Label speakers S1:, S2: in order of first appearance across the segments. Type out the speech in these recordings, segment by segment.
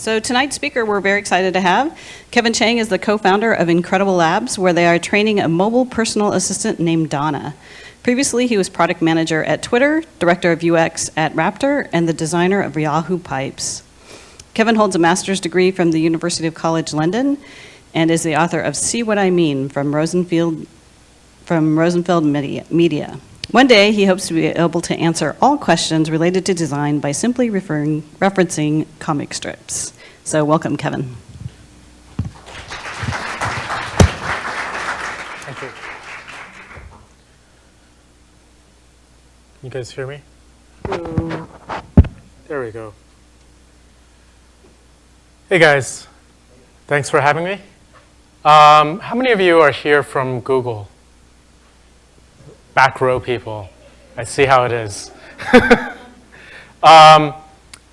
S1: So tonight's speaker we're very excited to have. Kevin Cheng is the co-founder of Incredible Labs, where they are training a mobile personal assistant named Donna. Previously, he was product manager at Twitter, director of UX at Raptor, and the designer of Yahoo Pipes. Kevin holds a master's degree from the University of College London and is the author of See What I Mean from Rosenfeld Media. One day, he hopes to be able to answer all questions related to design by simply referencing comic strips. So welcome, Kevin.
S2: Thank you. Can you guys hear me? Hello. There we go. Hey guys, thanks for having me. How many of you are here from Google? Back row people. I see how it is.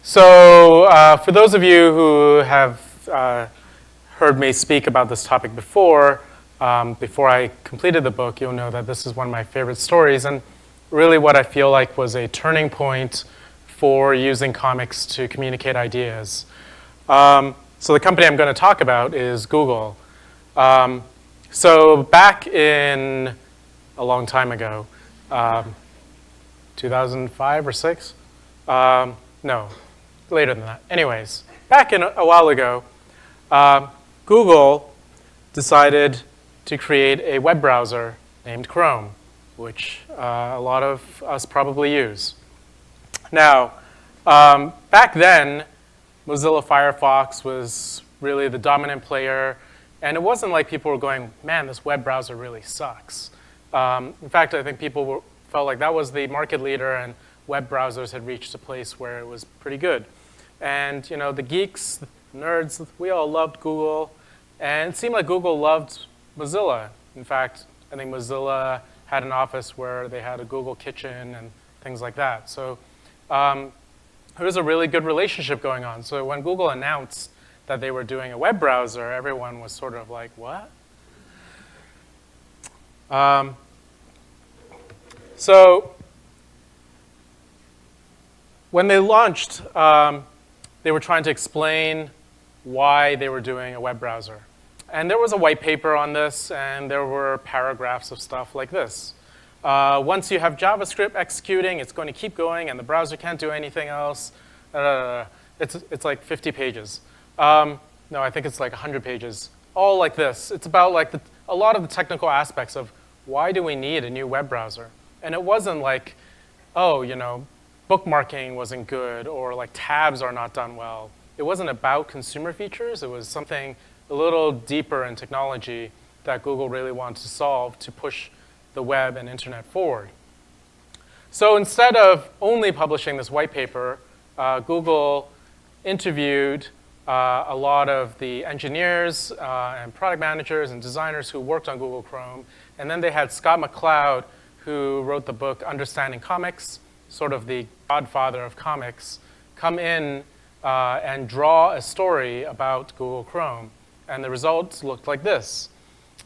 S2: For those of you who have heard me speak about this topic before I completed the book, you'll know that this is one of my favorite stories and really what I feel like was a turning point for using comics to communicate ideas. So the company I'm going to talk about is Google. So back in a long time ago, 2005 or 6? No, later than that. Anyways, back in a while ago, Google decided to create a web browser named Chrome, which a lot of us probably use. Now, back then, Mozilla Firefox was really the dominant player, and it wasn't like people were going, man, this web browser really sucks. In fact, I think people felt like that was the market leader and web browsers had reached a place where it was pretty good. And you know, the geeks, the nerds, we all loved Google. And it seemed like Google loved Mozilla. In fact, I think Mozilla had an office where they had a Google kitchen and things like that. So there was a really good relationship going on. So when Google announced that they were doing a web browser, everyone was sort of like, what? So when they launched, they were trying to explain why they were doing a web browser. And there was a white paper on this, and there were paragraphs of stuff like this. Once you have JavaScript executing, it's going to keep going, and the browser can't do anything else. It's like 50 pages. No, I think it's like 100 pages. All like this. It's about like a lot of the technical aspects of why do we need a new web browser? And it wasn't like, oh, you know, bookmarking wasn't good or like tabs are not done well. It wasn't about consumer features. It was something a little deeper in technology that Google really wanted to solve to push the web and internet forward. So instead of only publishing this white paper, Google interviewed a lot of the engineers and product managers and designers who worked on Google Chrome. And then they had Scott McCloud, who wrote the book Understanding Comics, sort of the godfather of comics, come in and draw a story about Google Chrome. And the results looked like this.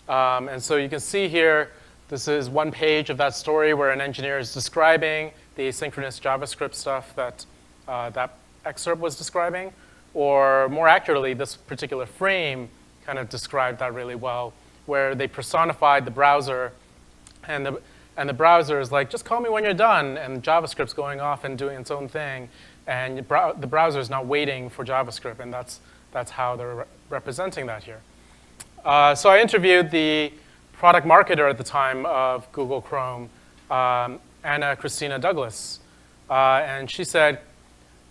S2: And so you can see here, this is one page of that story where an engineer is describing the asynchronous JavaScript stuff that that excerpt was describing. Or more accurately, this particular frame kind of described that really well, where they personified the browser, and the browser is like, just call me when you're done, and JavaScript's going off and doing its own thing, and the browser is not waiting for JavaScript, and that's how they're representing that here. So I interviewed the product marketer at the time of Google Chrome, Anna Christina Douglas, and she said,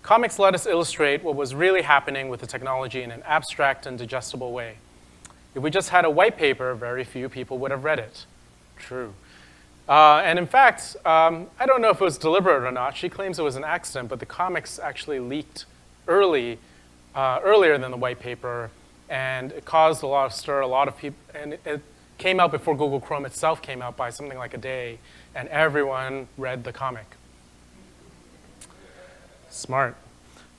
S2: comics let us illustrate what was really happening with the technology in an abstract and digestible way. If we just had a white paper, very few people would have read it. True. And in fact, I don't know if it was deliberate or not. She claims it was an accident, but the comics actually leaked earlier than the white paper, and it caused a lot of stir. A lot of people, and it came out before Google Chrome itself came out by something like a day, and everyone read the comic. Smart.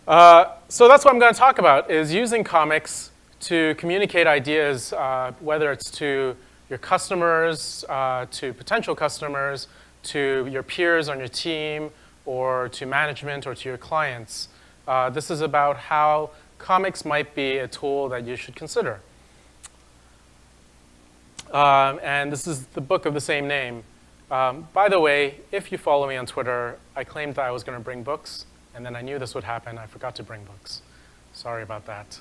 S2: So that's what I'm going to talk about, is using comics to communicate ideas, whether it's to your customers, to potential customers, to your peers on your team, or to management, or to your clients. This is about how comics might be a tool that you should consider. And this is the book of the same name. By the way, if you follow me on Twitter, I claimed that I was going to bring books, and then I knew this would happen. I forgot to bring books. Sorry about that.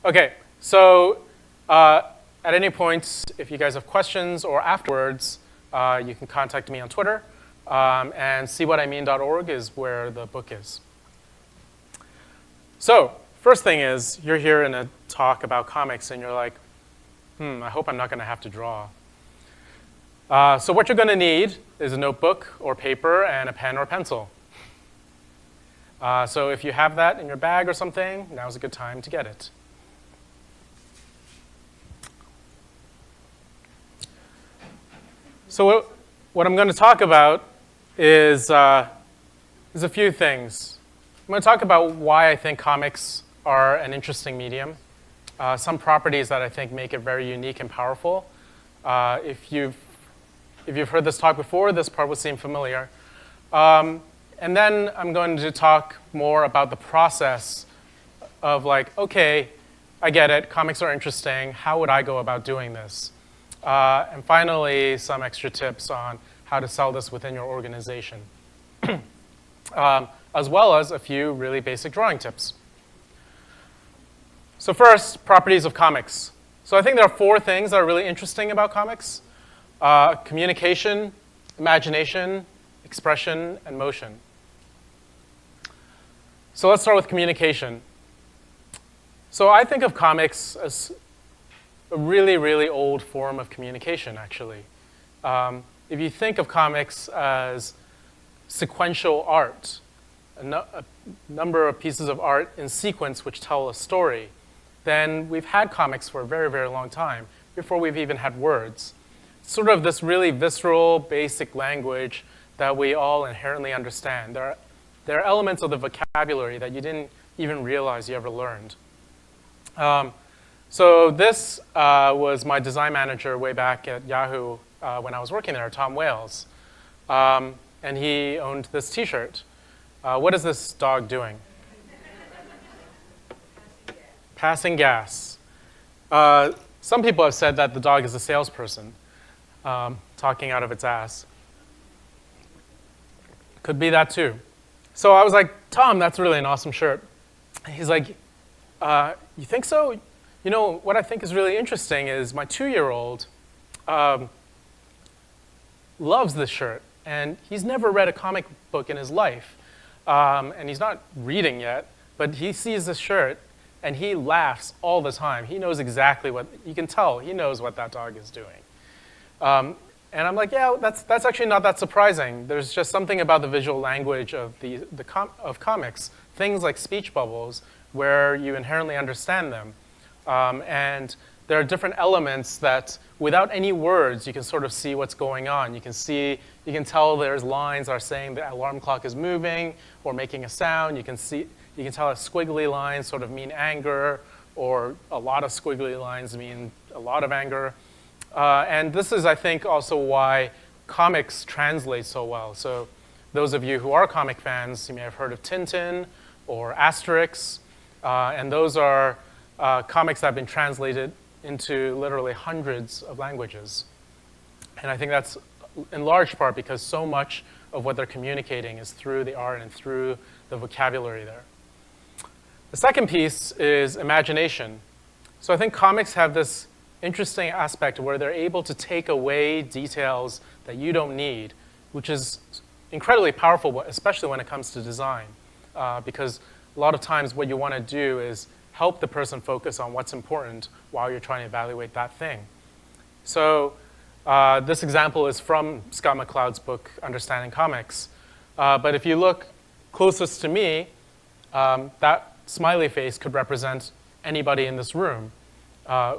S2: OK, so at any point, if you guys have questions or afterwards, you can contact me on Twitter. And seewhatimean.org is where the book is. So first thing is, you're here in a talk about comics, and you're like, I hope I'm not going to have to draw. So what you're going to need is a notebook or paper and a pen or pencil. So if you have that in your bag or something, now's a good time to get it. So what I'm going to talk about is a few things. I'm going to talk about why I think comics are an interesting medium, some properties that I think make it very unique and powerful. If you've heard this talk before, this part will seem familiar. And then I'm going to talk more about the process of like, OK, I get it. Comics are interesting. How would I go about doing this? And finally, some extra tips on how to sell this within your organization, as well as a few really basic drawing tips. So first, properties of comics. So I think there are 4 things that are really interesting about comics: communication, imagination, expression, and motion. So let's start with communication. So I think of comics as a really, really old form of communication, actually. If you think of comics as sequential art, a number of pieces of art in sequence which tell a story, then we've had comics for a very, very long time, before we've even had words. Sort of this really visceral, basic language that we all inherently understand. There are elements of the vocabulary that you didn't even realize you ever learned. So this was my design manager way back at Yahoo when I was working there, Tom Wales. And he owned this T-shirt. What is this dog doing? Passing gas. Some people have said that the dog is a salesperson, talking out of its ass. Could be that too. So I was like, Tom, that's really an awesome shirt. He's like, you think so? You know, what I think is really interesting is my 2-year-old loves this shirt. And he's never read a comic book in his life. And he's not reading yet, but he sees this shirt, and he laughs all the time. He knows exactly what, you can tell, he knows what that dog is doing. And I'm like, yeah, that's actually not that surprising. There's just something about the visual language of of comics, things like speech bubbles, where you inherently understand them. And there are different elements that, without any words, you can sort of see what's going on. You can tell there's lines that are saying the alarm clock is moving or making a sound. You can tell that squiggly lines sort of mean anger, or a lot of squiggly lines mean a lot of anger. And this is, I think, also why comics translate so well. So those of you who are comic fans, you may have heard of Tintin or Asterix. And those are comics that have been translated into literally hundreds of languages. And I think that's in large part because so much of what they're communicating is through the art and through the vocabulary there. The second piece is imagination. So I think comics have this interesting aspect where they're able to take away details that you don't need, which is incredibly powerful, especially when it comes to design. Because a lot of times what you want to do is help the person focus on what's important while you're trying to evaluate that thing. So this example is from Scott McCloud's book, Understanding Comics. But if you look closest to me, that smiley face could represent anybody in this room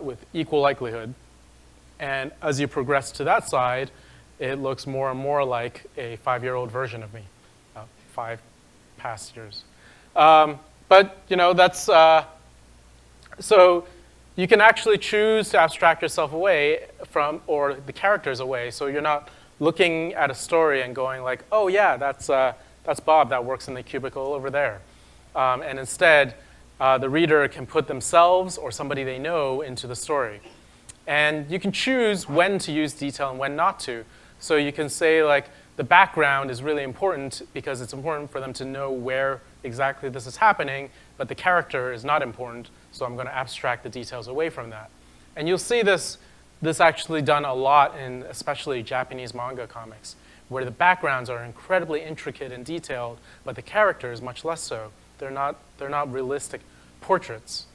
S2: with equal likelihood. And as you progress to that side, it looks more and more like a 5-year-old version of me, 5 past years. But you know, that's so you can actually choose to abstract yourself away from, or the characters away, so you're not looking at a story and going like, oh yeah, that's Bob that works in the cubicle over there. And instead, the reader can put themselves or somebody they know into the story. And you can choose when to use detail and when not to. So you can say, like, the background is really important because it's important for them to know where exactly this is happening, but the character is not important, so I'm going to abstract the details away from that. And you'll see this actually done a lot in especially Japanese manga comics, where the backgrounds are incredibly intricate and detailed, but the characters much less so. They're not realistic portraits.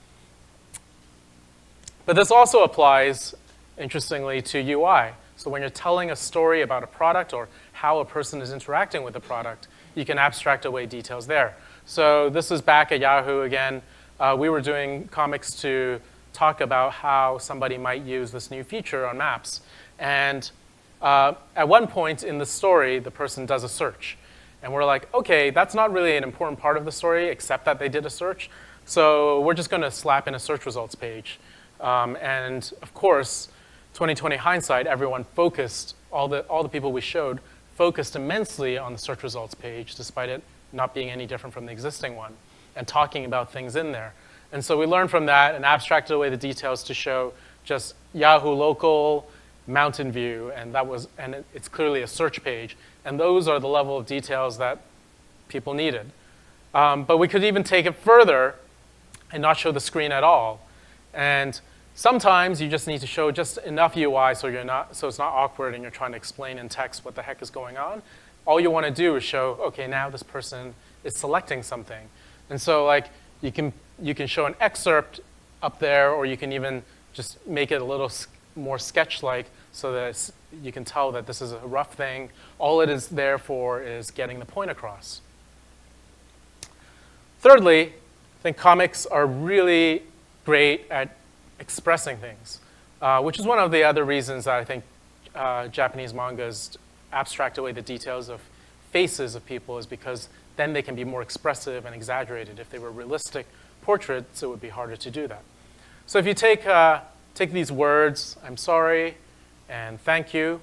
S2: But this also applies, interestingly, to UI. So when you're telling a story about a product or how a person is interacting with the product, you can abstract away details there. So this is back at Yahoo again. We were doing comics to talk about how somebody might use this new feature on maps. And at one point in the story, the person does a search. And we're like, OK, that's not really an important part of the story, except that they did a search. So we're just going to slap in a search results page. And of course, 2020 hindsight, everyone focused, all the people we showed, focused immensely on the search results page, despite it not being any different from the existing one, and talking about things in there. And so we learned from that and abstracted away the details to show just Yahoo local, Mountain View, and it's clearly a search page. And those are the level of details that people needed. But we could even take it further and not show the screen at all. And sometimes you just need to show just enough UI so it's not awkward and you're trying to explain in text what the heck is going on. All you want to do is show, OK, now this person is selecting something. And so like you can show an excerpt up there, or you can even just make it a little more sketch-like so that you can tell that this is a rough thing. All it is there for is getting the point across. Thirdly, I think comics are really great at expressing things, which is one of the other reasons that I think Japanese mangas abstract away the details of faces of people, is because then they can be more expressive and exaggerated. If they were realistic portraits, it would be harder to do that. So if you take these words, I'm sorry and thank you,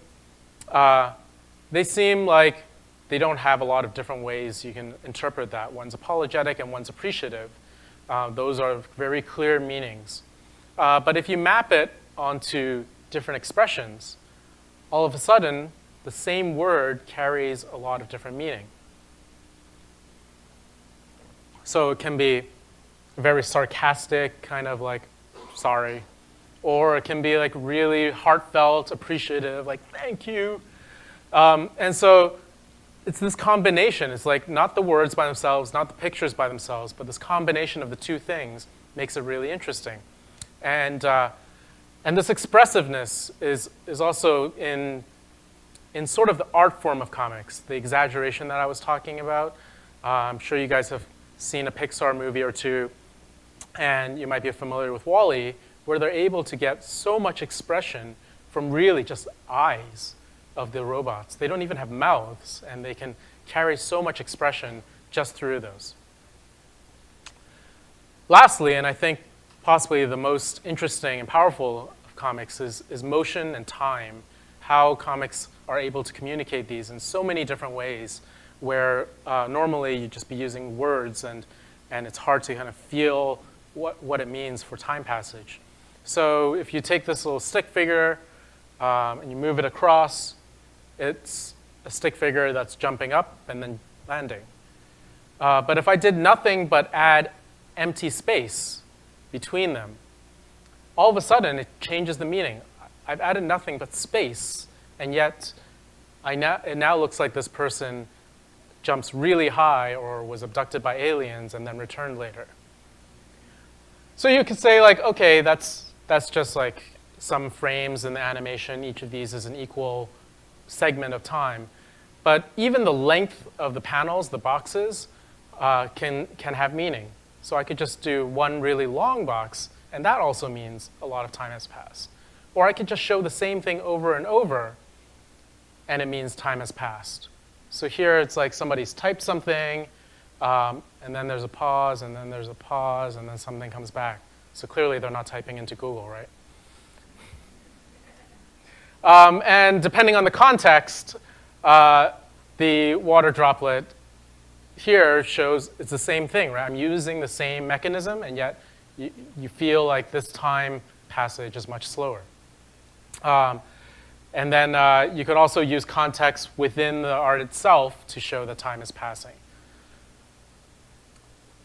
S2: they seem like they don't have a lot of different ways you can interpret that. One's apologetic and one's appreciative. Those are very clear meanings. But if you map it onto different expressions, all of a sudden, the same word carries a lot of different meaning. So it can be very sarcastic, kind of like, sorry. Or it can be like really heartfelt, appreciative, like, thank you. And so it's this combination. It's like not the words by themselves, not the pictures by themselves, but this combination of the two things makes it really interesting. And this expressiveness is also in sort of the art form of comics, the exaggeration that I was talking about. I'm sure you guys have seen a Pixar movie or two, and you might be familiar with WALL-E, where they're able to get so much expression from really just eyes of the robots. They don't even have mouths, and they can carry so much expression just through those. Lastly, and I think possibly the most interesting and powerful of comics is motion and time, how comics are able to communicate these in so many different ways, where normally you'd just be using words, and it's hard to kind of feel what it means for time passage. So if you take this little stick figure and you move it across, it's a stick figure that's jumping up and then landing. But if I did nothing but add empty space between them, all of a sudden it changes the meaning. I've added nothing but space, and yet it now looks like this person jumps really high or was abducted by aliens and then returned later. So you could say, like, okay, that's just like some frames in the animation. Each of these is an equal segment of time. But even the length of the panels, the boxes, can have meaning. So I could just do one really long box, and that also means a lot of time has passed. Or I could just show the same thing over and over, and it means time has passed. So here it's like somebody's typed something, and then there's a pause, and then there's a pause, and then something comes back. So clearly they're not typing into Google, right? And depending on the context, the water droplet here shows it's the same thing, right? I'm using the same mechanism, and yet you feel like this time passage is much slower. And then you could also use context within the art itself to show that time is passing.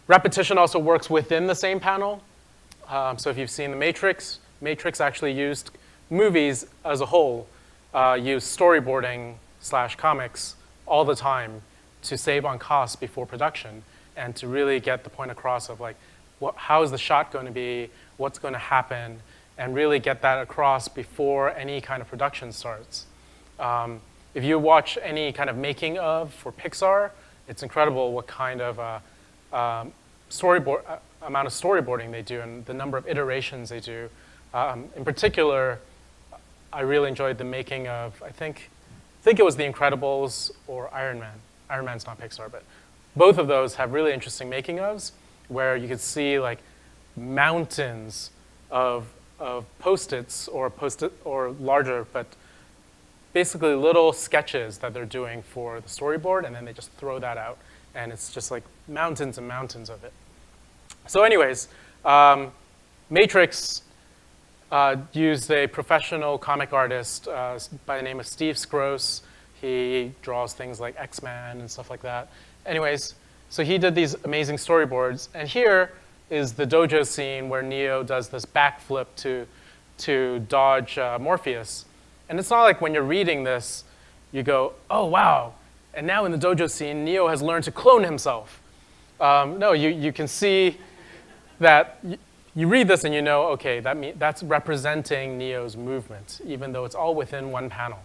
S2: Repetition also works within the same panel. So if you've seen The Matrix, Matrix actually used movies as a whole, use storyboarding / comics all the time to save on costs before production and to really get the point across of like, how is the shot going to be, what's going to happen, and really get that across before any kind of production starts. If you watch any kind of making of for Pixar, it's incredible what kind of amount of storyboarding they do and the number of iterations they do. In particular, I really enjoyed the making of, I think it was The Incredibles or Iron Man. Iron Man's not Pixar, but both of those have really interesting making ofs where you could see like mountains of Post-its or larger, but basically little sketches that they're doing for the storyboard, and then they just throw that out, and it's just like mountains and mountains of it. So anyways, Matrix used a professional comic artist by the name of Steve Skroce. He draws things like X-Men and stuff like that. Anyways, so he did these amazing storyboards, and here is the dojo scene where Neo does this backflip to dodge Morpheus. And it's not like when you're reading this, you go, oh, wow. And now in the dojo scene, Neo has learned to clone himself. No, you can see that you read this and you know, okay, that's representing Neo's movement, even though it's all within one panel.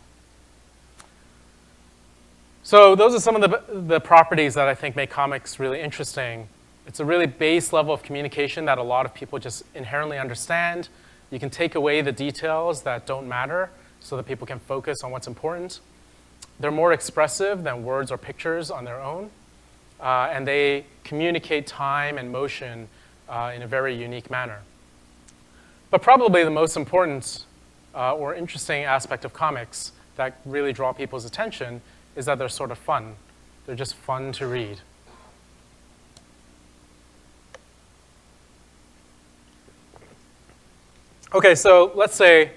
S2: So those are some of the properties that I think make comics really interesting. It's a really base level of communication that a lot of people just inherently understand. You can take away the details that don't matter so that people can focus on what's important. They're more expressive than words or pictures on their own. And they communicate time and motion in a very unique manner. But probably the most important or interesting aspect of comics that really draw people's attention is that they're sort of fun. They're just fun to read. Okay, so let's say,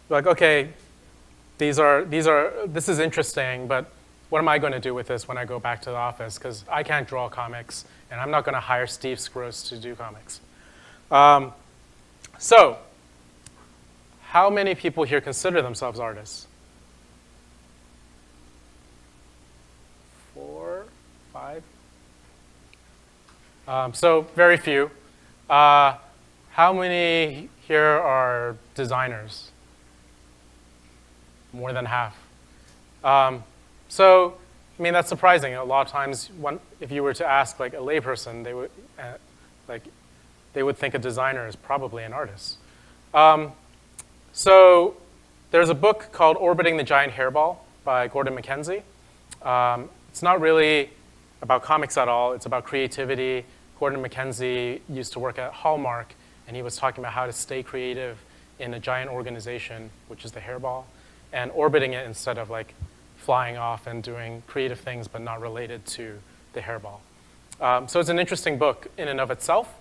S2: like, okay, this is interesting, but what am I going to do with this when I go back to the office? Because I can't draw comics, and I'm not going to hire Steve Skroce to do comics. So, how many people here consider themselves artists? 4, 5? So, very few. How many here are designers? More than half. So, I mean, that's surprising. A lot of times, if you were to ask like a layperson, they would think a designer is probably an artist. So, there's a book called Orbiting the Giant Hairball by Gordon MacKenzie. It's not really about comics at all. It's about creativity. Gordon MacKenzie used to work at Hallmark, and he was talking about how to stay creative in a giant organization, which is the hairball, and orbiting it instead of like flying off and doing creative things but not related to the hairball. So it's an interesting book in and of itself.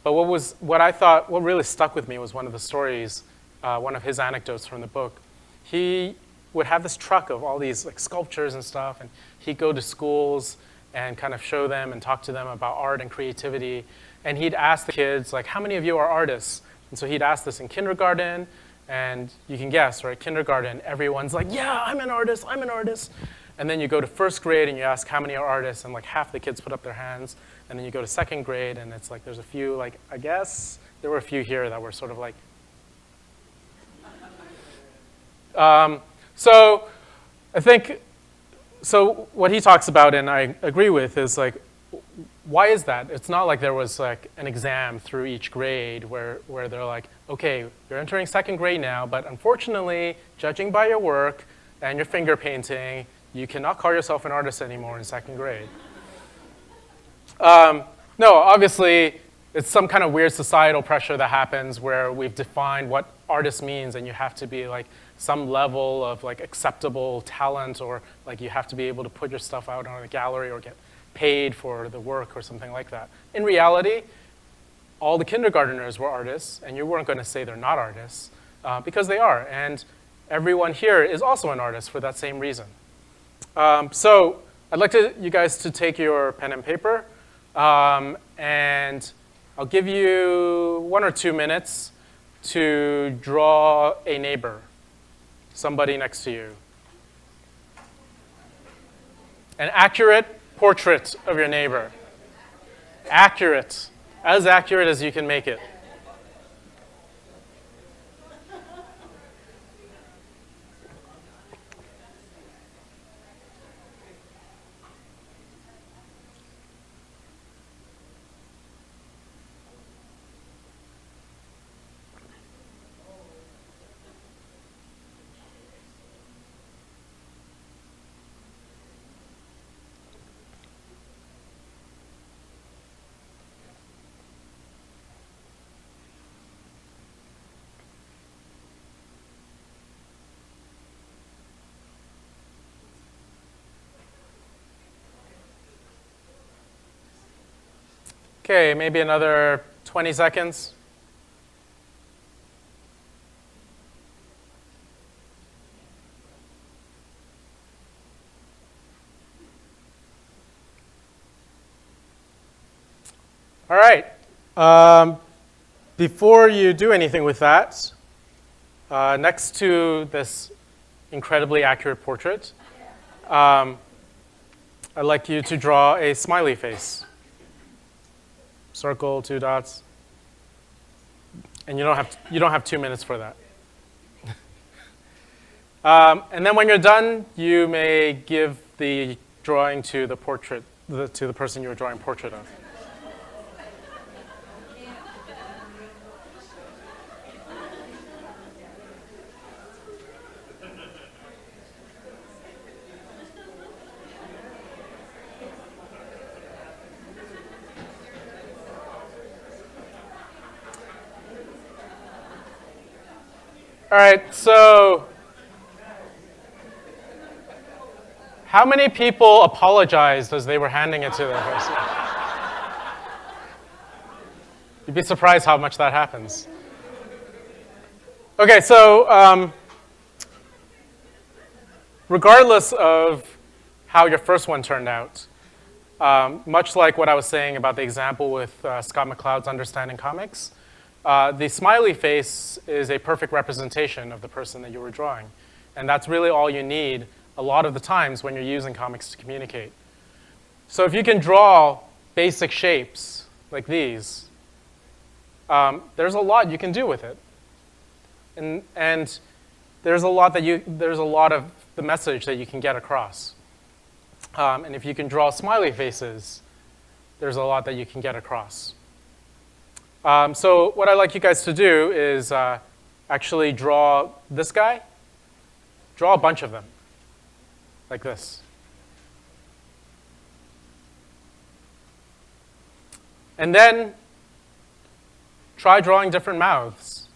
S2: But what really stuck with me was one of the stories, one of his anecdotes from the book. He would have this truck of all these like sculptures and stuff, and he'd go to schools and kind of show them and talk to them about art and creativity. And he'd ask the kids, like, how many of you are artists? And so he'd ask this in kindergarten, and you can guess, right? Kindergarten, everyone's like, yeah, I'm an artist, I'm an artist. And then you go to first grade and you ask how many are artists, and like half the kids put up their hands. And then you go to second grade, and it's like there's a few, like, I guess there were a few here that were sort of like. So I think, so what he talks about, and I agree with, is like, why is that? It's not like there was like an exam through each grade where they're like, okay, you're entering second grade now, but unfortunately, judging by your work and your finger painting, you cannot call yourself an artist anymore in second grade. No, obviously, it's some kind of weird societal pressure that happens where we've defined what artist means, and you have to be like some level of like acceptable talent, or like you have to be able to put your stuff out on a gallery or get paid for the work or something like that. In reality, all the kindergartners were artists, and you weren't going to say they're not artists, because they are. And everyone here is also an artist for that same reason. So I'd like you guys to take your pen and paper, and I'll give you 1 or 2 minutes to draw a neighbor, somebody next to you. An accurate portrait of your neighbor. Accurate. As accurate as you can make it. Okay, maybe another 20 seconds. All right. Before you do anything with that, next to this incredibly accurate portrait, I'd like you to draw a smiley face. Circle, 2 dots. And you don't have 2 minutes for that. And then when you're done, you may give the drawing to the portrait, to the person you're drawing a portrait of. All right, so how many people apologized as they were handing it to the person? You'd be surprised how much that happens. Okay, so regardless of how your first one turned out, much like what I was saying about the example with Scott McCloud's Understanding Comics, the smiley face is a perfect representation of the person that you were drawing. And that's really all you need a lot of the times when you're using comics to communicate. So if you can draw basic shapes like these, there's a lot you can do with it. And there's a lot of the message that you can get across. And if you can draw smiley faces, there's a lot that you can get across. So what I'd like you guys to do is actually draw this guy. Draw a bunch of them, like this. And then try drawing different mouths,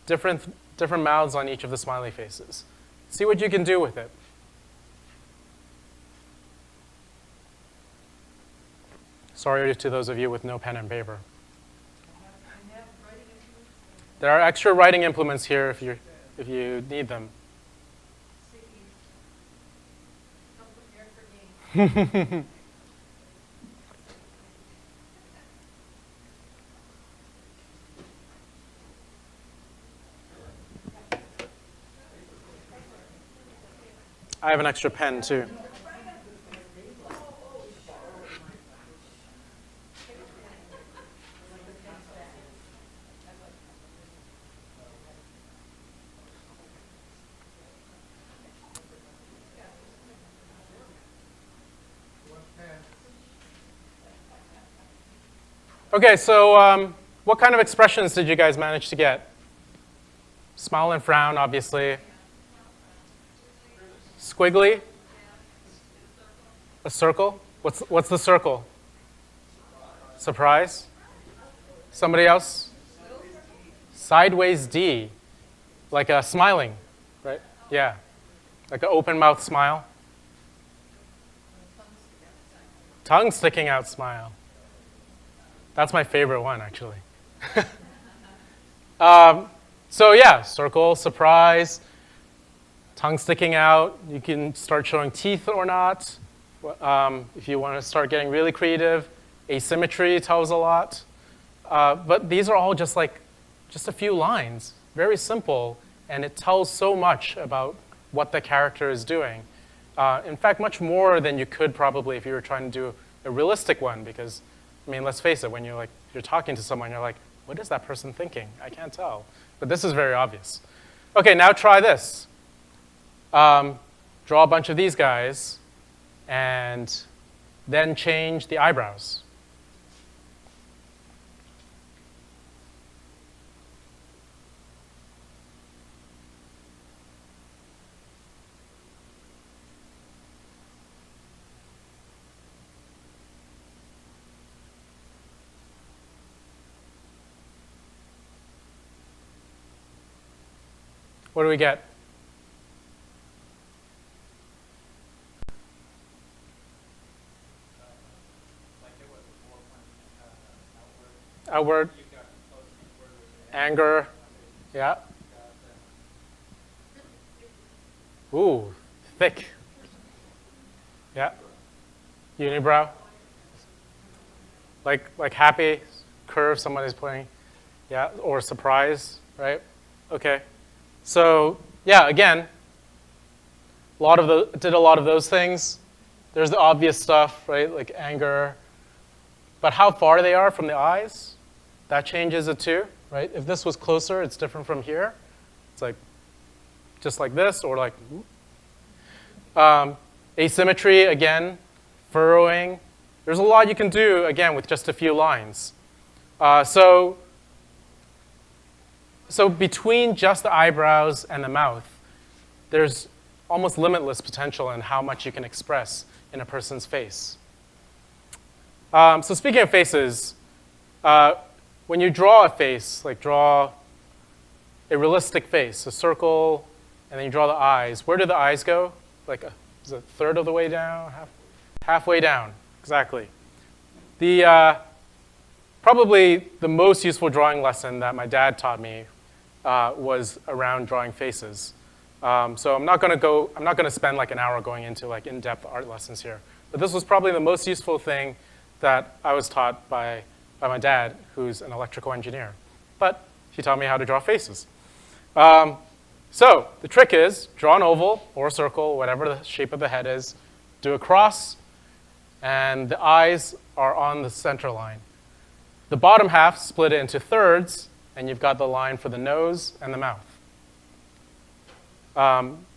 S2: different mouths on each of the smiley faces. See what you can do with it. Sorry to those of you with no pen and paper. There are extra writing implements here if you need them. I have an extra pen too. Okay, so what kind of expressions did you guys manage to get? Smile and frown, obviously. Squiggly? A circle? What's the circle? Surprise? Somebody else? Sideways D. Like a smiling, right? Yeah. Like an open mouth smile. Tongue sticking out smile. That's my favorite one, actually. So yeah, circle, surprise, tongue sticking out. You can start showing teeth or not. If you want to start getting really creative, asymmetry tells a lot. But these are all just a few lines, very simple, and it tells so much about what the character is doing. In fact, much more than you could probably if you were trying to do a realistic one, because, I mean, let's face it, when you're talking to someone, you're like, what is that person thinking? I can't tell. But this is very obvious. Okay, now try this. Draw a bunch of these guys, and then change the eyebrows. What do we get? Outward. Anger. Yeah. Ooh, thick. Yeah. Unibrow. Like happy, curve, somebody's playing. Yeah, or surprise, right? Okay. So yeah, again, did a lot of those things. There's the obvious stuff, right? Like anger. But how far they are from the eyes, that changes it too, right? If this was closer, it's different from here. It's like just like this, or like asymmetry again, furrowing. There's a lot you can do again with just a few lines. So between just the eyebrows and the mouth, there's almost limitless potential in how much you can express in a person's face. So speaking of faces, when you draw a face, like draw a realistic face, a circle, and then you draw the eyes, where do the eyes go? Is it a third of the way down? Halfway down, exactly. Probably the most useful drawing lesson that my dad taught me was around drawing faces. So I'm not going to spend like an hour going into like in-depth art lessons here. But this was probably the most useful thing that I was taught by my dad, who's an electrical engineer. But he taught me how to draw faces. So the trick is draw an oval or a circle, whatever the shape of the head is, do a cross, and the eyes are on the center line. The bottom half, split it into thirds, and you've got the line for the nose and the mouth.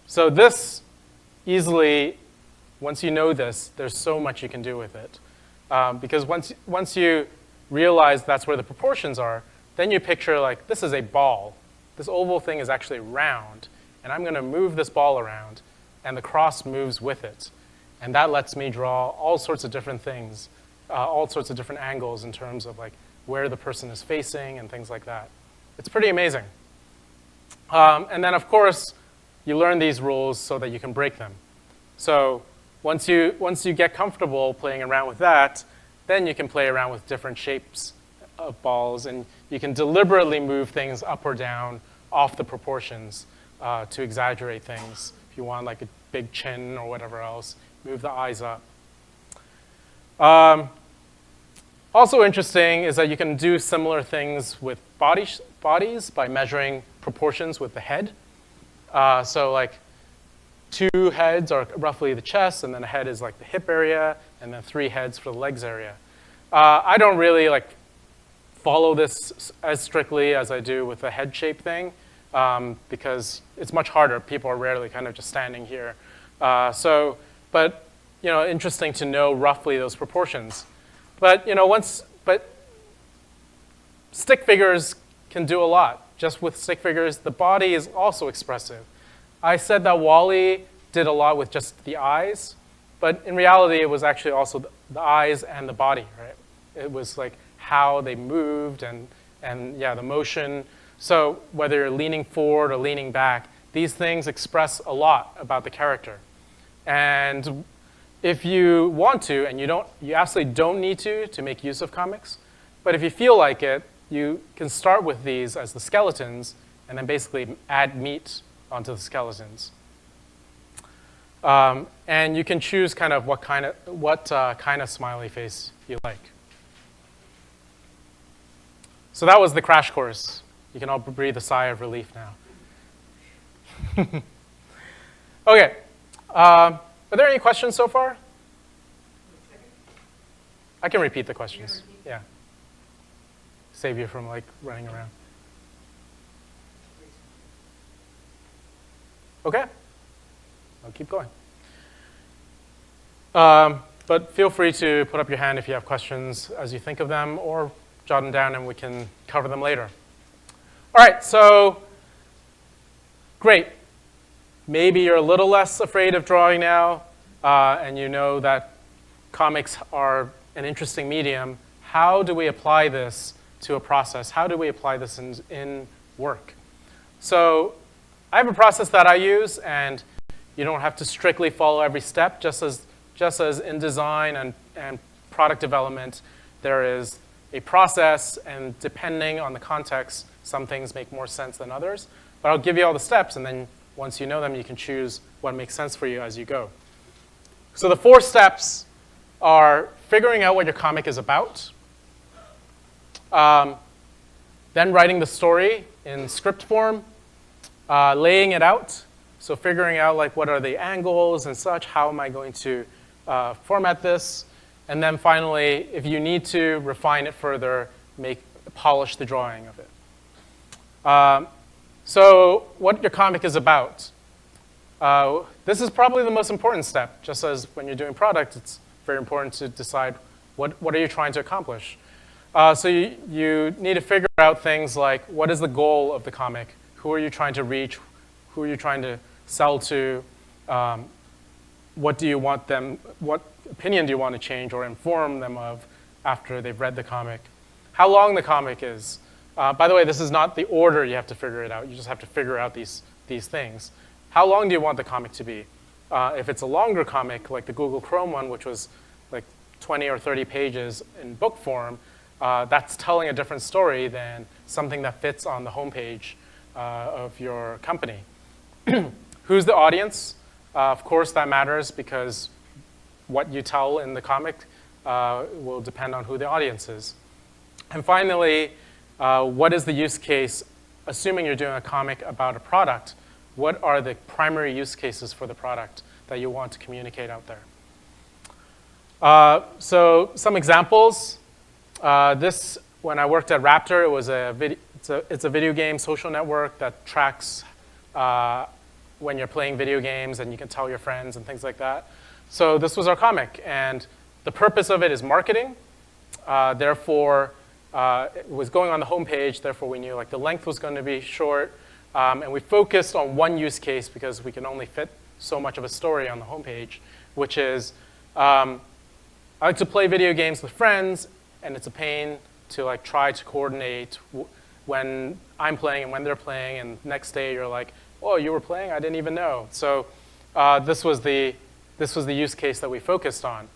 S2: So this easily, once you know this, there's so much you can do with it. Because once you realize that's where the proportions are, then you picture like, this is a ball. This oval thing is actually round, and I'm going to move this ball around, and the cross moves with it. And that lets me draw all sorts of different things, all sorts of different angles in terms of like where the person is facing and things like that. It's pretty amazing. And then, of course, you learn these rules so that you can break them. So once you get comfortable playing around with that, then you can play around with different shapes of balls, and you can deliberately move things up or down off the proportions to exaggerate things. If you want like a big chin or whatever else, move the eyes up. Also interesting is that you can do similar things with bodies by measuring proportions with the head. So like 2 heads are roughly the chest, and then a head is like the hip area, and then 3 heads for the legs area. I don't really like follow this as strictly as I do with the head shape thing, because it's much harder. People are rarely kind of just standing here. But interesting to know roughly those proportions. But stick figures can do a lot. Just with stick figures, the body is also expressive. I said that Wall-E did a lot with just the eyes, but in reality, it was actually also the eyes and the body, right? It was like how they moved and yeah, the motion. So whether you're leaning forward or leaning back, these things express a lot about the character. And if you want to, and you absolutely don't need to make use of comics, but if you feel like it, you can start with these as the skeletons, and then basically add meat onto the skeletons. And you can choose kind of what kind of smiley face you like. So that was the crash course. You can all breathe a sigh of relief now. Okay. Are there any questions so far? I can repeat the questions. Yeah. Save you from like running around. Okay. I'll keep going. But feel free to put up your hand if you have questions as you think of them, or jot them down and we can cover them later. All right, so great. Maybe you're a little less afraid of drawing now, and you know that comics are an interesting medium. How do we apply this to a process? How do we apply this in work? So I have a process that I use, and you don't have to strictly follow every step. Just as in design and product development, there is a process, and depending on the context, some things make more sense than others. But I'll give you all the steps, and then once you know them, you can choose what makes sense for you as you go. So the 4 steps are figuring out what your comic is about, then writing the story in script form, laying it out, so figuring out like what are the angles and such, how am I going to format this, and then finally, if you need to refine it further, polish the drawing of it. So what your comic is about. This is probably the most important step. Just as when you're doing product, it's very important to decide what are you trying to accomplish. So you need to figure out things like what is the goal of the comic? Who are you trying to reach? Who are you trying to sell to? What do you want them, what opinion do you want to change or inform them of after they've read the comic? How long the comic is. By the way, this is not the order you have to figure it out. You just have to figure out these things. How long do you want the comic to be? If it's a longer comic, like the Google Chrome one, which was like 20 or 30 pages in book form, that's telling a different story than something that fits on the homepage of your company. Who's the audience? Of course, that matters because what you tell in the comic will depend on who the audience is. And finally, what is the use case? Assuming you're doing a comic about a product, what are the primary use cases for the product that you want to communicate out there? So some examples. This, when I worked at Raptor, it was it's a video game social network that tracks when you're playing video games and you can tell your friends and things like that. So this was our comic, and the purpose of it is marketing. Therefore, it was going on the homepage, therefore we knew like the length was going to be short, and we focused on one use case because we can only fit so much of a story on the homepage, which is I like to play video games with friends, and it's a pain to like try to coordinate when I'm playing and when they're playing, and next day you're like, oh, you were playing? I didn't even know. So this was the use case that we focused on.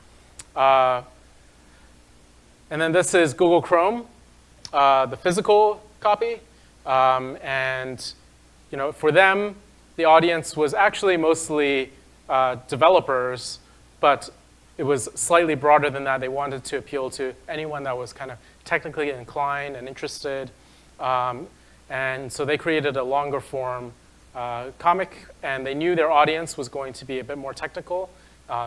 S2: And then this is Google Chrome, the physical copy. And for them, the audience was actually mostly developers, but it was slightly broader than that. They wanted to appeal to anyone that was kind of technically inclined and interested. And so they created a longer form comic, and they knew their audience was going to be a bit more technical.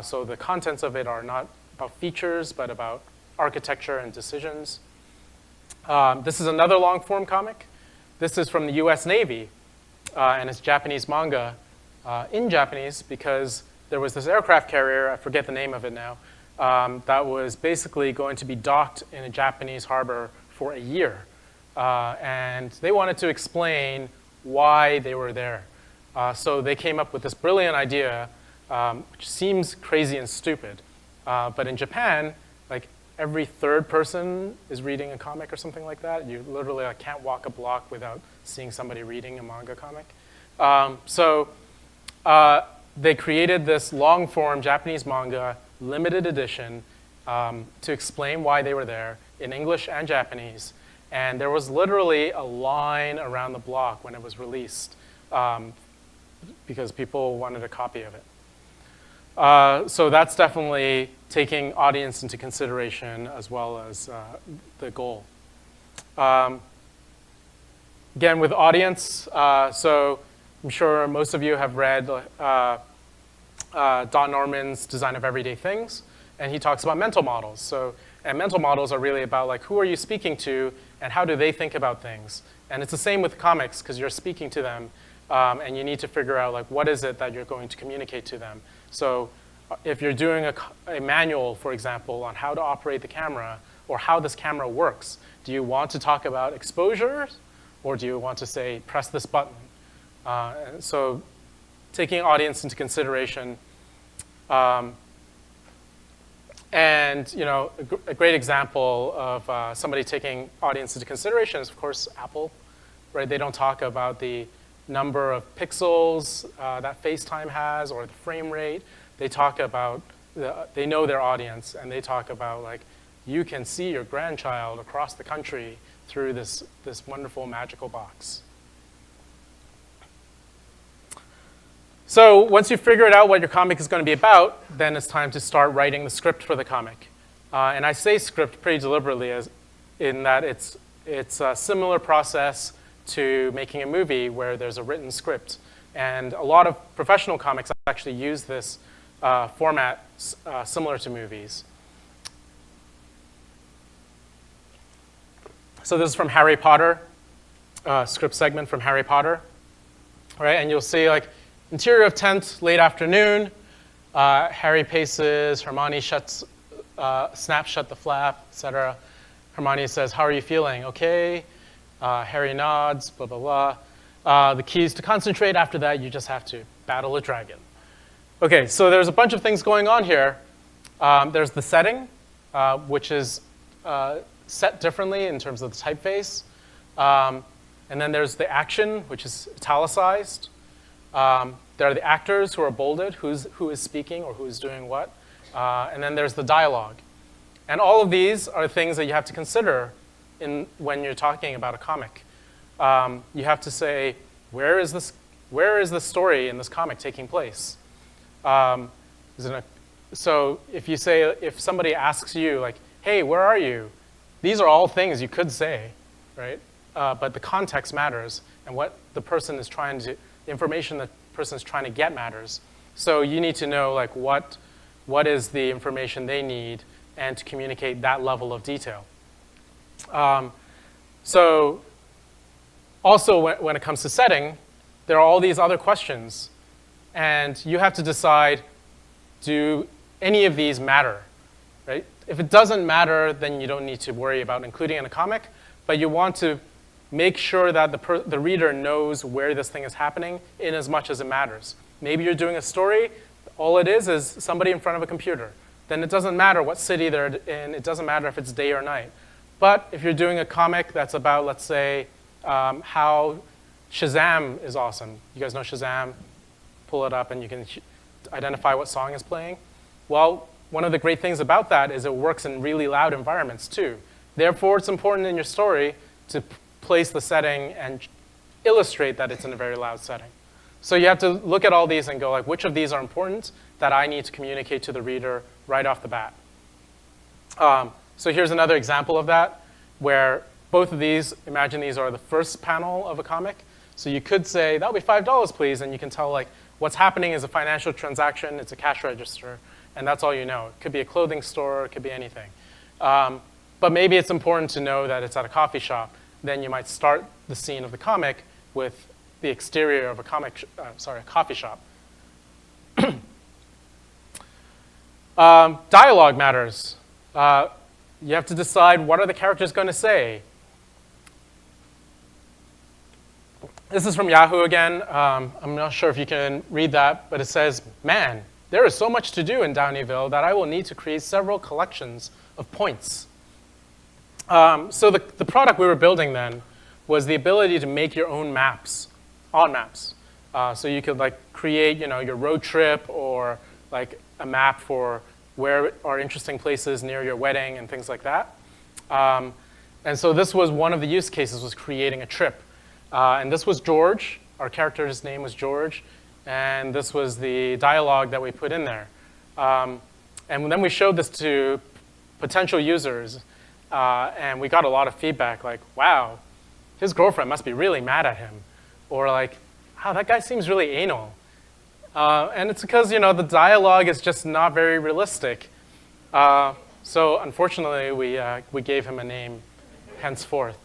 S2: So the contents of it are not about features, but about architecture and decisions. This is another long form comic. This is from the US Navy, and it's Japanese manga in Japanese because there was this aircraft carrier, I forget the name of it now, that was basically going to be docked in a Japanese harbor for a year. And they wanted to explain why they were there. So they came up with this brilliant idea, which seems crazy and stupid. But in Japan, like every third person is reading a comic or something like that. You literally can't walk a block without seeing somebody reading a manga comic. So they created this long-form Japanese manga, limited edition, to explain why they were there in English and Japanese. And there was literally a line around the block when it was released because people wanted a copy of it. So that's definitely taking audience into consideration as well as the goal. Again, with audience, so I'm sure most of you have read Don Norman's Design of Everyday Things, and he talks about mental models. And mental models are really about like, who are you speaking to and how do they think about things? And it's the same with comics because you're speaking to them and you need to figure out like, what is it that you're going to communicate to them? So if you're doing a manual, for example, on how to operate the camera or how this camera works, do you want to talk about exposures or do you want to say, press this button? So taking audience into consideration. And a great example of somebody taking audience into consideration is, of course, Apple. Right? They don't talk about the number of pixels that FaceTime has or the frame rate. They talk about, they know their audience, and they talk about, like, you can see your grandchild across the country through this wonderful magical box. So once you've figured out what your comic is going to be about, then it's time to start writing the script for the comic. And I say script pretty deliberately in that it's a similar process to making a movie where there's a written script. And a lot of professional comics actually use this format similar to movies. So this is from Harry Potter, script segment from Harry Potter. Right? And you'll see, like, interior of tent, late afternoon. Harry paces, Hermione snaps shut the flap, etc. Hermione says, how are you feeling? Okay. Harry nods, blah, blah, blah. The keys to concentrate, after that, you just have to battle a dragon. Okay, so there's a bunch of things going on here. There's the setting, which is set differently in terms of the typeface. And then there's the action, which is italicized. There are the actors who are bolded, who is speaking or who is doing what. And then there's the dialogue. And all of these are things that you have to consider when you're talking about a comic. You have to say, where is the story in this comic taking place? So if somebody asks you, like, hey, where are you? These are all things you could say, right? But the context matters, and what the person is trying to, the information that the person is trying to get matters. So you need to know, like, what is the information they need and to communicate that level of detail. So also when it comes to setting, there are all these other questions. And you have to decide, do any of these matter, right? If it doesn't matter, then you don't need to worry about including it in a comic. But you want to make sure that the reader knows where this thing is happening in as much as it matters. Maybe you're doing a story. All it is somebody in front of a computer. Then it doesn't matter what city they're in. It doesn't matter if it's day or night. But if you're doing a comic that's about, let's say, how Shazam is awesome. You guys know Shazam? Pull it up and you can identify what song is playing. Well, one of the great things about that is it works in really loud environments too. Therefore, it's important in your story to place the setting and illustrate that it's in a very loud setting. So you have to look at all these and go, like, which of these are important that I need to communicate to the reader right off the bat? So here's another example of that, where both of these, imagine these are the first panel of a comic. So you could say, that'll be $5, please, and you can tell, like, what's happening is a financial transaction, it's a cash register, and that's all you know. It could be a clothing store, it could be anything. But maybe it's important to know that it's at a coffee shop. Then you might start the scene of the comic with the exterior of a coffee shop. Dialogue matters. You have to decide, what are the characters going to say? This is from Yahoo again. I'm not sure if you can read that, but it says, man, there is so much to do in Downeyville that I will need to create several collections of points. So the product we were building then was the ability to make your own maps, on maps. So you could like create, your road trip or like a map for where are interesting places near your wedding and things like that. And so this was one of the use cases, was creating a trip. And this was George. Our character's name was George. And this was the dialogue that we put in there. And then we showed this to potential users. And we got a lot of feedback like, wow, his girlfriend must be really mad at him. Or like, wow, that guy seems really anal. And it's because, the dialogue is just not very realistic. So unfortunately, we gave him a name henceforth.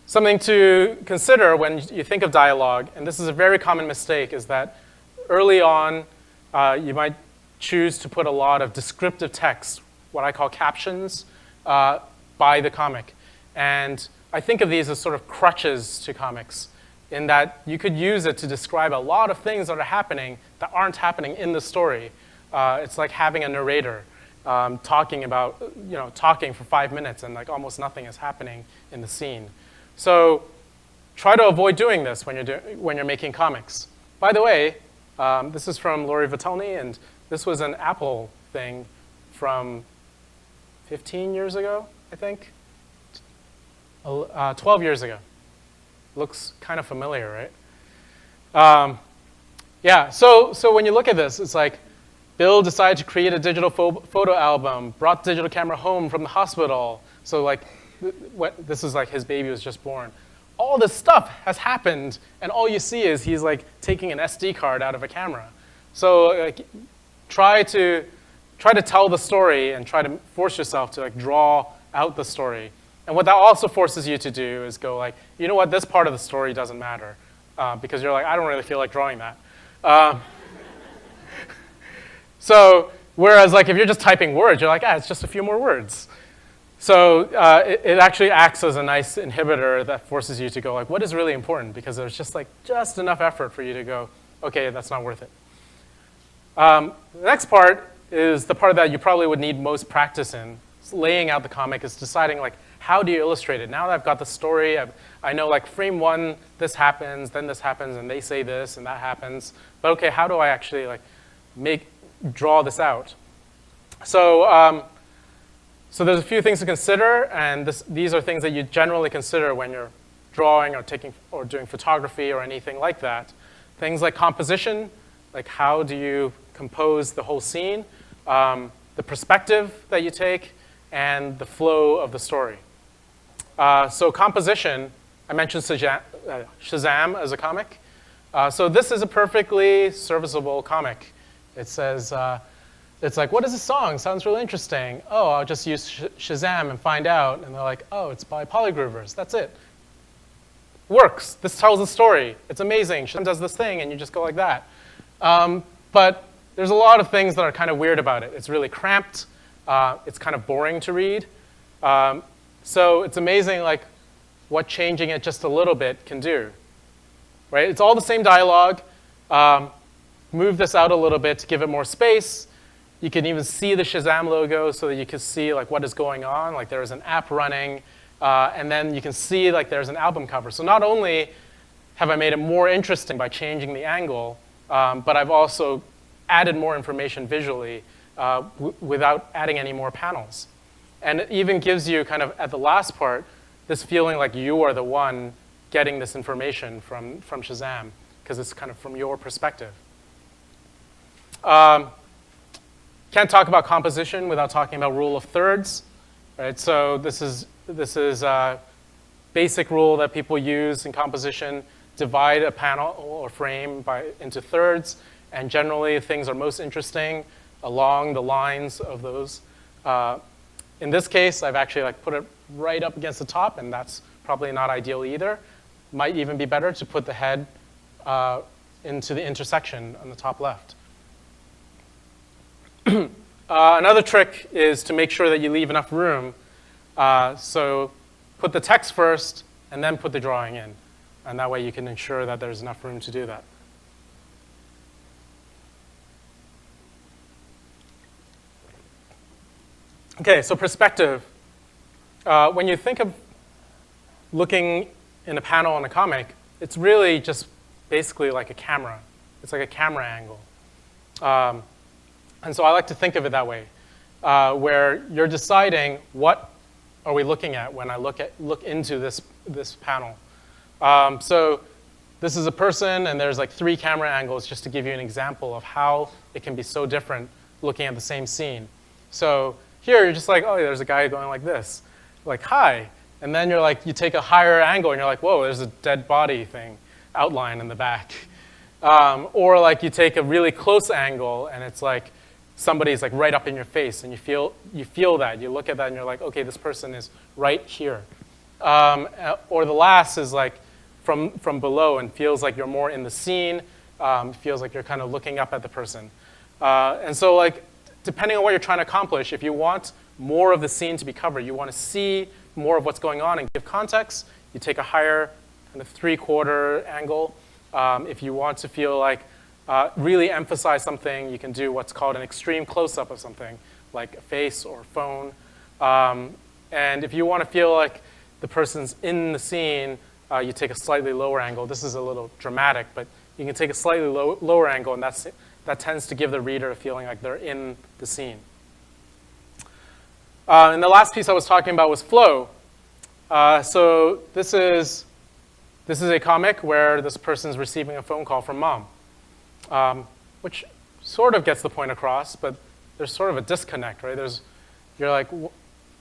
S2: Something to consider when you think of dialogue, and this is a very common mistake, is that early on, you might choose to put a lot of descriptive text, what I call captions, by the comic. And I think of these as sort of crutches to comics, in that you could use it to describe a lot of things that are happening that aren't happening in the story. It's like having a narrator talking for 5 minutes and like almost nothing is happening in the scene. So try to avoid doing this when you're making comics. By the way, this is from Lori Vitelny, and this was an Apple thing from 15 years ago, I think. 12 years ago. Looks kind of familiar, right? Yeah, so when you look at this, it's like Bill decided to create a digital photo album, brought the digital camera home from the hospital. So like, this is like his baby was just born. All this stuff has happened, and all you see is he's like taking an SD card out of a camera. So like, try to tell the story and try to force yourself to like draw out the story. And what that also forces you to do is go like, you know what, this part of the story doesn't matter, because you're like, I don't really feel like drawing that. So whereas like if you're just typing words, you're like, it's just a few more words. So it actually acts as a nice inhibitor that forces you to go like, what is really important? Because there's just enough effort for you to go, okay, that's not worth it. The next part is the part that you probably would need most practice in. It's laying out the comic, is deciding like, how do you illustrate it? Now that I've got the story, I know like frame one, this happens, then this happens, and they say this, and that happens. But okay, how do I actually like draw this out? So there's a few things to consider, and these are things that you generally consider when you're drawing or doing photography or anything like that. Things like composition, like how do you compose the whole scene, the perspective that you take, and the flow of the story. So composition, I mentioned Shazam as a comic. So this is a perfectly serviceable comic. It says, it's like, what is this song? Sounds really interesting. Oh, I'll just use Shazam and find out. And they're like, oh, it's by Polygroovers. That's it. Works. This tells a story. It's amazing. Shazam does this thing, and you just go like that. But there's a lot of things that are kind of weird about it. It's really cramped. It's kind of boring to read. So it's amazing like what changing it just a little bit can do. Right? It's all the same dialogue. Move this out a little bit to give it more space. You can even see the Shazam logo so that you can see like what is going on. Like there is an app running, and then you can see like there's an album cover. So not only have I made it more interesting by changing the angle, but I've also added more information visually without adding any more panels. And it even gives you kind of, at the last part, this feeling like you are the one getting this information from Shazam, because it's kind of from your perspective. Can't talk about composition without talking about rule of thirds. Right? So this is a basic rule that people use in composition. Divide a panel or frame into thirds, and generally things are most interesting along the lines of those. In this case, I've actually like put it right up against the top, and that's probably not ideal either. Might even be better to put the head into the intersection on the top left. Another trick is to make sure that you leave enough room. So put the text first, and then put the drawing in. And that way you can ensure that there's enough room to do that. Okay, so perspective. when you think of looking in a panel in a comic, it's really just basically like a camera. It's like a camera angle. And so I like to think of it that way, where you're deciding what are we looking at when I look into this panel. So this is a person, and there's like 3 camera angles just to give you an example of how it can be so different looking at the same scene. So here you're just like, oh, there's a guy going like this, like, hi. And then you're like, you take a higher angle, and you're like, whoa, there's a dead body thing outline in the back. Or like you take a really close angle, and it's like somebody's like right up in your face, and you feel that. You look at that, and you're like, okay, this person is right here. Or the last is like from below and feels like you're more in the scene, feels like you're kind of looking up at the person. And so like, depending on what you're trying to accomplish, if you want more of the scene to be covered, you want to see more of what's going on and give context, you take a higher kind of 3/4 angle. If you want to feel like really emphasize something, you can do what's called an extreme close-up of something, like a face or a phone. And if you want to feel like the person's in the scene, you take a slightly lower angle. This is a little dramatic, but you can take a slightly lower angle, and that tends to give the reader a feeling like they're in the scene. And the last piece I was talking about was flow. So this is a comic where this person's receiving a phone call from mom, which sort of gets the point across, but there's sort of a disconnect, right? You're like,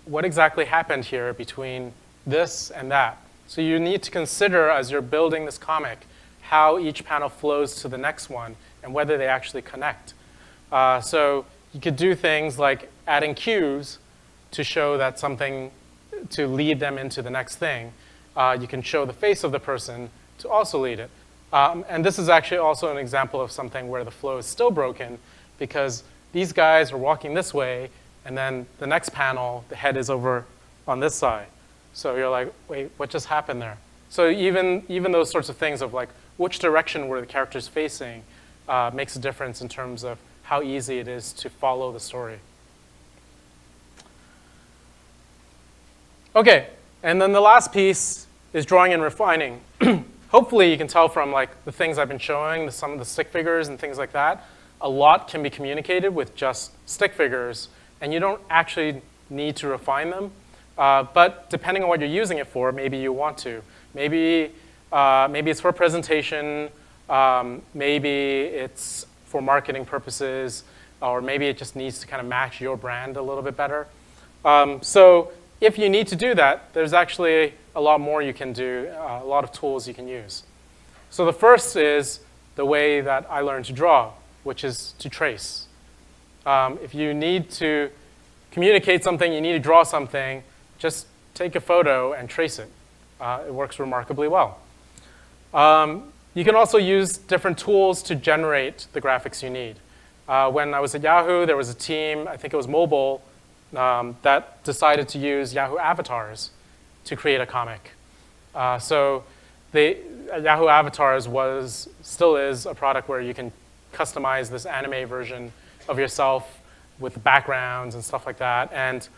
S2: what exactly happened here between this and that? So you need to consider, as you're building this comic, how each panel flows to the next one and whether they actually connect. So you could do things like adding cues to show that something, to lead them into the next thing. You can show the face of the person to also lead it. And this is actually also an example of something where the flow is still broken, because these guys are walking this way, and then the next panel, the head is over on this side. So you're like, wait, what just happened there? So even those sorts of things of like which direction were the characters facing makes a difference in terms of how easy it is to follow the story. Okay, and then the last piece is drawing and refining. Hopefully you can tell from like the things I've been showing, some of the stick figures and things like that, a lot can be communicated with just stick figures, and you don't actually need to refine them. But depending on what you're using it for, maybe you want to. Maybe it's for presentation, maybe it's for marketing purposes, or maybe it just needs to kind of match your brand a little bit better. So if you need to do that, there's actually a lot more you can do, a lot of tools you can use. So the first is the way that I learned to draw, which is to trace. If you need to communicate something, you need to draw something, just take a photo and trace it. It works remarkably well. You can also use different tools to generate the graphics you need. When I was at Yahoo, there was a team, I think it was mobile, that decided to use Yahoo avatars to create a comic. So Yahoo avatars still is a product where you can customize this anime version of yourself with backgrounds and stuff like that. And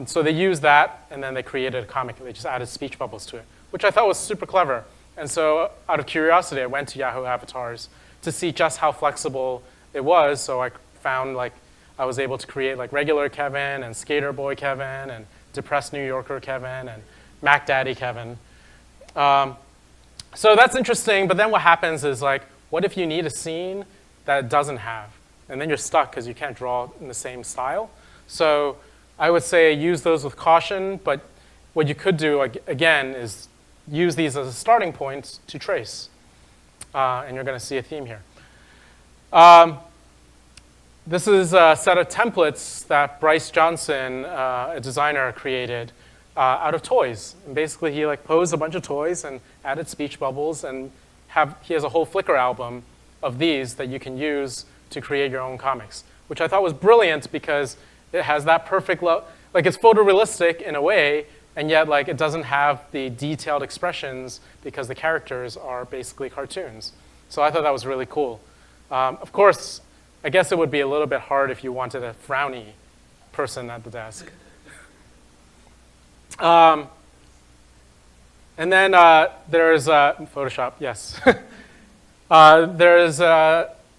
S2: so they used that, and then they created a comic. They just added speech bubbles to it, which I thought was super clever. And so out of curiosity, I went to Yahoo avatars to see just how flexible it was. So I found like I was able to create like regular Kevin and skater boy Kevin and depressed New Yorker Kevin and Mac Daddy Kevin. So that's interesting, but then what happens is like, what if you need a scene that it doesn't have? And then you're stuck because you can't draw in the same style. So I would say use those with caution, but what you could do, again, is use these as a starting point to trace. And you're going to see a theme here. This is a set of templates that Bryce Johnson, a designer, created out of toys. And basically, he like posed a bunch of toys and added speech bubbles, and he has a whole Flickr album of these that you can use to create your own comics, which I thought was brilliant because it has that perfect like it's photorealistic in a way, and yet like it doesn't have the detailed expressions because the characters are basically cartoons. So I thought that was really cool. Of course, I guess it would be a little bit hard if you wanted a frowny person at the desk. And then there's Photoshop, yes. There's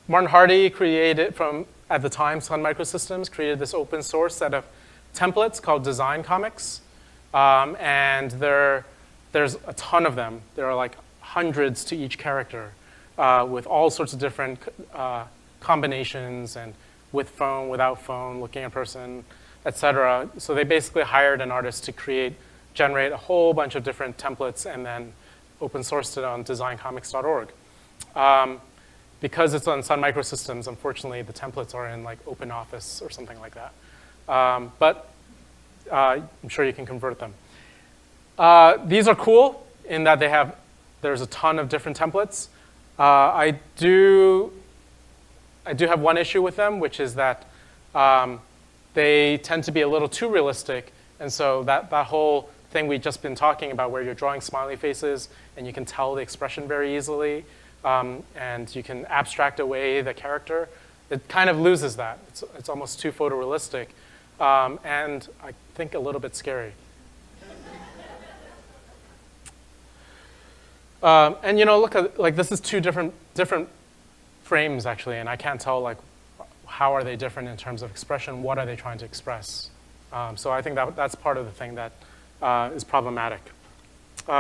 S2: Martin Hardy created at the time, Sun Microsystems created this open source set of templates called Design Comics. And there's a ton of them. There are like hundreds to each character with all sorts of different combinations and with phone, without phone, looking at person, et cetera. So they basically hired an artist to generate a whole bunch of different templates and then open sourced it on designcomics.org. Because it's on Sun Microsystems, unfortunately, the templates are in like OpenOffice or something like that. But I'm sure you can convert them. These are cool in that there's a ton of different templates. I do have one issue with them, which is that they tend to be a little too realistic. And so that whole thing we've just been talking about where you're drawing smiley faces and you can tell the expression very easily and you can abstract away the character, it kind of loses that. It's almost too photorealistic and I think a little bit scary. And look at, like, this is two different frames actually, and I can't tell like how are they different in terms of expression, what are they trying to express. So I think that's part of the thing that is problematic,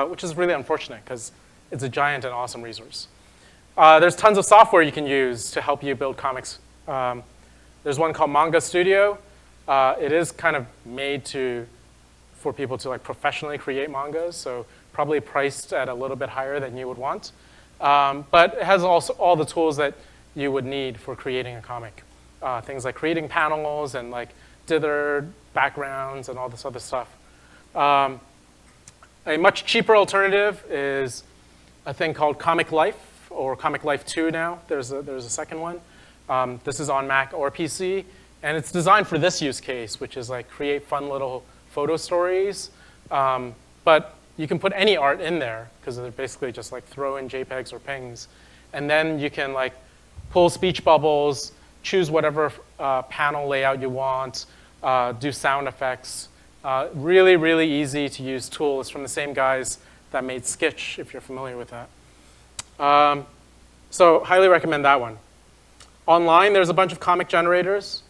S2: which is really unfortunate because it's a giant and awesome resource. There's tons of software you can use to help you build comics. There's one called Manga Studio. It is kind of made for people to like professionally create mangas, so probably priced at a little bit higher than you would want. But it has also all the tools that you would need for creating a comic. Things like creating panels and like dithered backgrounds and all this other stuff. A much cheaper alternative is a thing called Comic Life, or Comic Life 2 now. There's a second one. This is on Mac or PC, and it's designed for this use case, which is like create fun little photo stories. But you can put any art in there because they're basically just like throw in JPEGs or PNGs, and then you can like pull speech bubbles, choose whatever panel layout you want, do sound effects. Really, really easy to use tool. It's from the same guys that made Sketch, if you're familiar with that. So highly recommend that one. Online, there's a bunch of comic generators.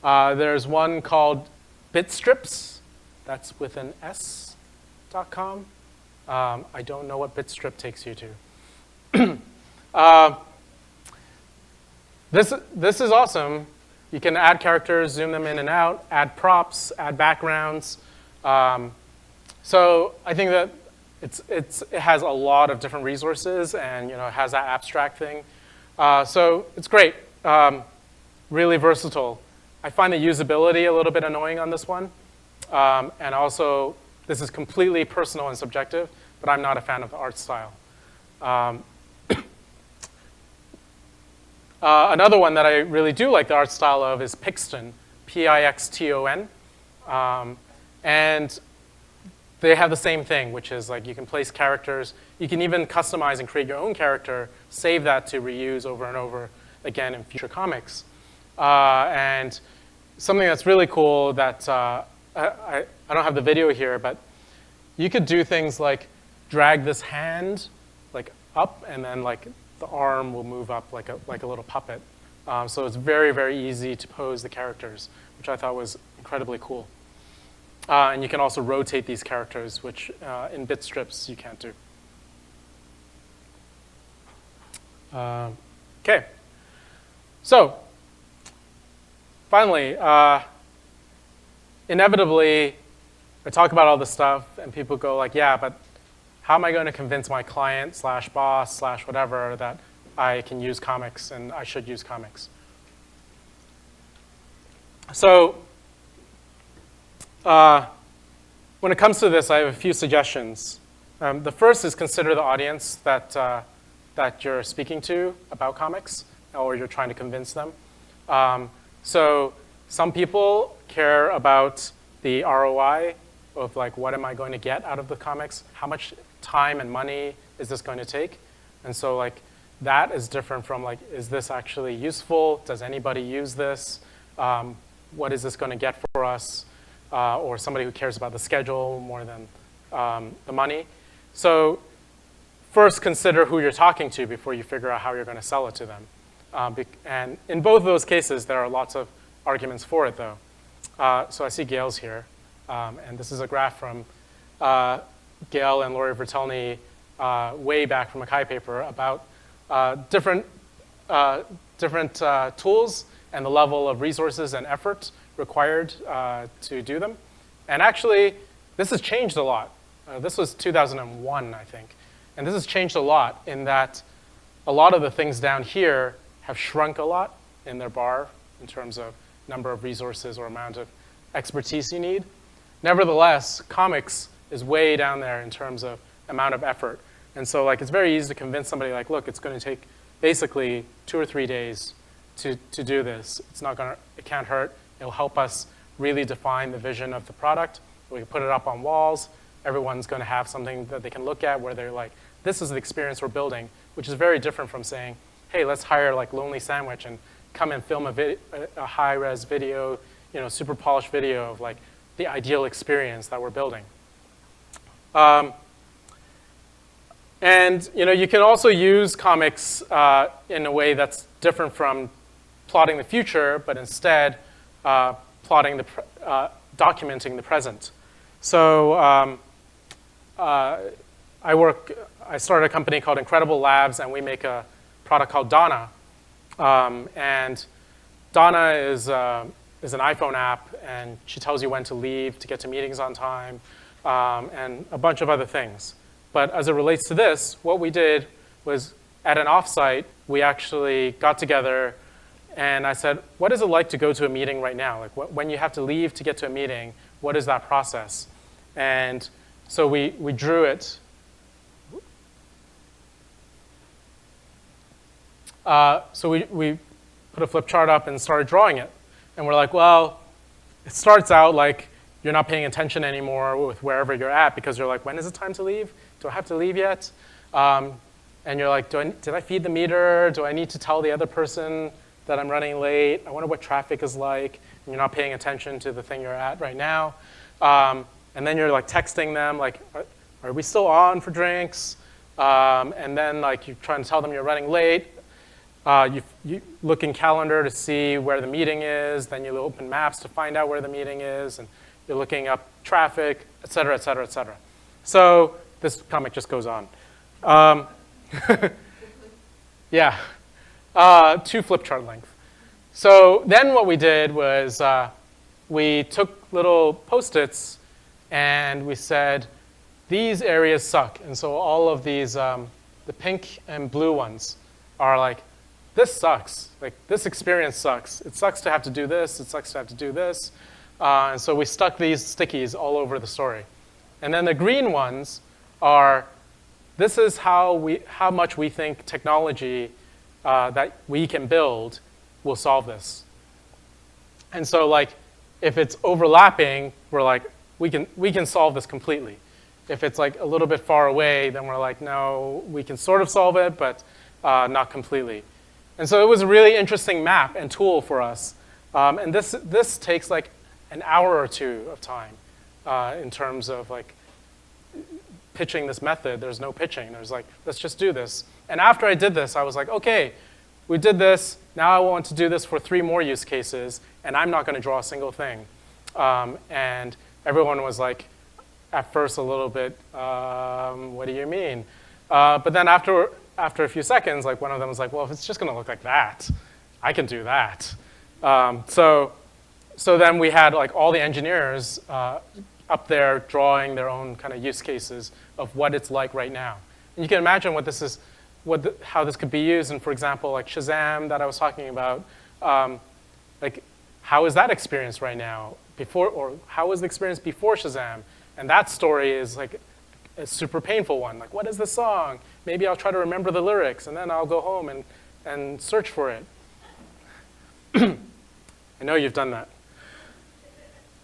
S2: There's one called Bitstrips. That's with an S.com. I don't know what Bitstrip takes you to. This is awesome. You can add characters, zoom them in and out, add props, add backgrounds. So I think that it has a lot of different resources, and it has that abstract thing. So it's great, really versatile. I find the usability a little bit annoying on this one, and also this is completely personal and subjective, but I'm not a fan of the art style. Another one that I really do like the art style of is Pixton, P-I-X-T-O-N. And they have the same thing, which is like you can place characters. You can even customize and create your own character, save that to reuse over and over again in future comics. And something that's really cool that I don't have the video here, but you could do things like drag this hand like up, and then like the arm will move up like a little puppet. So it's very, very easy to pose the characters, which I thought was incredibly cool. And you can also rotate these characters, which in bit strips you can't do. Okay. So finally, inevitably, I talk about all this stuff, and people go like, yeah, but how am I going to convince my client / boss / whatever that I can use comics and I should use comics? So when it comes to this, I have a few suggestions. The first is consider the audience that you're speaking to about comics, or you're trying to convince them. So some people care about the ROI of like, what am I going to get out of the comics? How much time and money is this going to take? And so like that is different from like, is this actually useful? Does anybody use this? What is this going to get for us? or somebody who cares about the schedule more than the money. So first consider who you're talking to before you figure out how you're going to sell it to them. And in both of those cases, there are lots of arguments for it, though. So I see Gail's here. And this is a graph from Gail and Lori Vertelny way back from a BayCHI paper about different tools and the level of resources and effort required to do them. And actually, this has changed a lot. This was 2001, I think. And this has changed a lot in that a lot of the things down here have shrunk a lot in their bar in terms of number of resources or amount of expertise you need. Nevertheless, comics is way down there in terms of amount of effort. And so like, it's very easy to convince somebody like, look, it's going to take basically 2 or 3 days to do this. It can't hurt. It'll help us really define the vision of the product. We can put it up on walls. Everyone's going to have something that they can look at where they're like, this is the experience we're building, which is very different from saying, hey, let's hire like Lonely Sandwich and come and film a high-res video, super polished video of like the ideal experience that we're building. And you can also use comics in a way that's different from plotting the future, but instead documenting the present. So I started a company called Incredible Labs, and we make a product called Donna. And Donna is an iPhone app, and she tells you when to leave to get to meetings on time, and a bunch of other things. But as it relates to this, what we did was at an offsite, we actually got together, and I said, what is it like to go to a meeting right now? Like when you have to leave to get to a meeting, what is that process? And so we drew it. So we put a flip chart up and started drawing it. And we're like, well, it starts out like you're not paying attention anymore with wherever you're at because you're like, when is it time to leave? Do I have to leave yet? And you're like, did I feed the meter? Do I need to tell the other person that I'm running late? I wonder what traffic is like. And you're not paying attention to the thing you're at right now. And then you're like texting them, like, are we still on for drinks? And then like you're trying to tell them you're running late. You look in calendar to see where the meeting is. Then you open maps to find out where the meeting is. And you're looking up traffic, et cetera, et cetera, et cetera. So this comic just goes on. Yeah, 2 flip chart length. So then what we did was we took little Post-its and we said, these areas suck. And so all of these, the pink and blue ones are like, this sucks. Like, this experience sucks. It sucks to have to do this. It sucks to have to do this. And so we stuck these stickies all over the story. And then the green ones are, this is how much we think technology that we can build will solve this. And so like, if it's overlapping, we're like, we can solve this completely. If it's like a little bit far away, then we're like, no, we can sort of solve it, but not completely. And so it was a really interesting map and tool for us. And this takes like an hour or 2 of time in terms of like pitching this method. There's no pitching. There's like, let's just do this. And after I did this, I was like, okay, we did this. Now I want to do this for 3 more use cases, and I'm not going to draw a single thing. And everyone was like, at first a little bit, what do you mean? But then after a few seconds, like one of them was like, well, if it's just going to look like that, I can do that. So then we had like all the engineers up there drawing their own kind of use cases of what it's like right now. And you can imagine what this is, how this could be used. And for example, like Shazam that I was talking about, like how is that experience right now? Or how was the experience before Shazam? And that story is like a super painful one. Like, what is the song? Maybe I'll try to remember the lyrics, and then I'll go home and search for it. I know you've done that.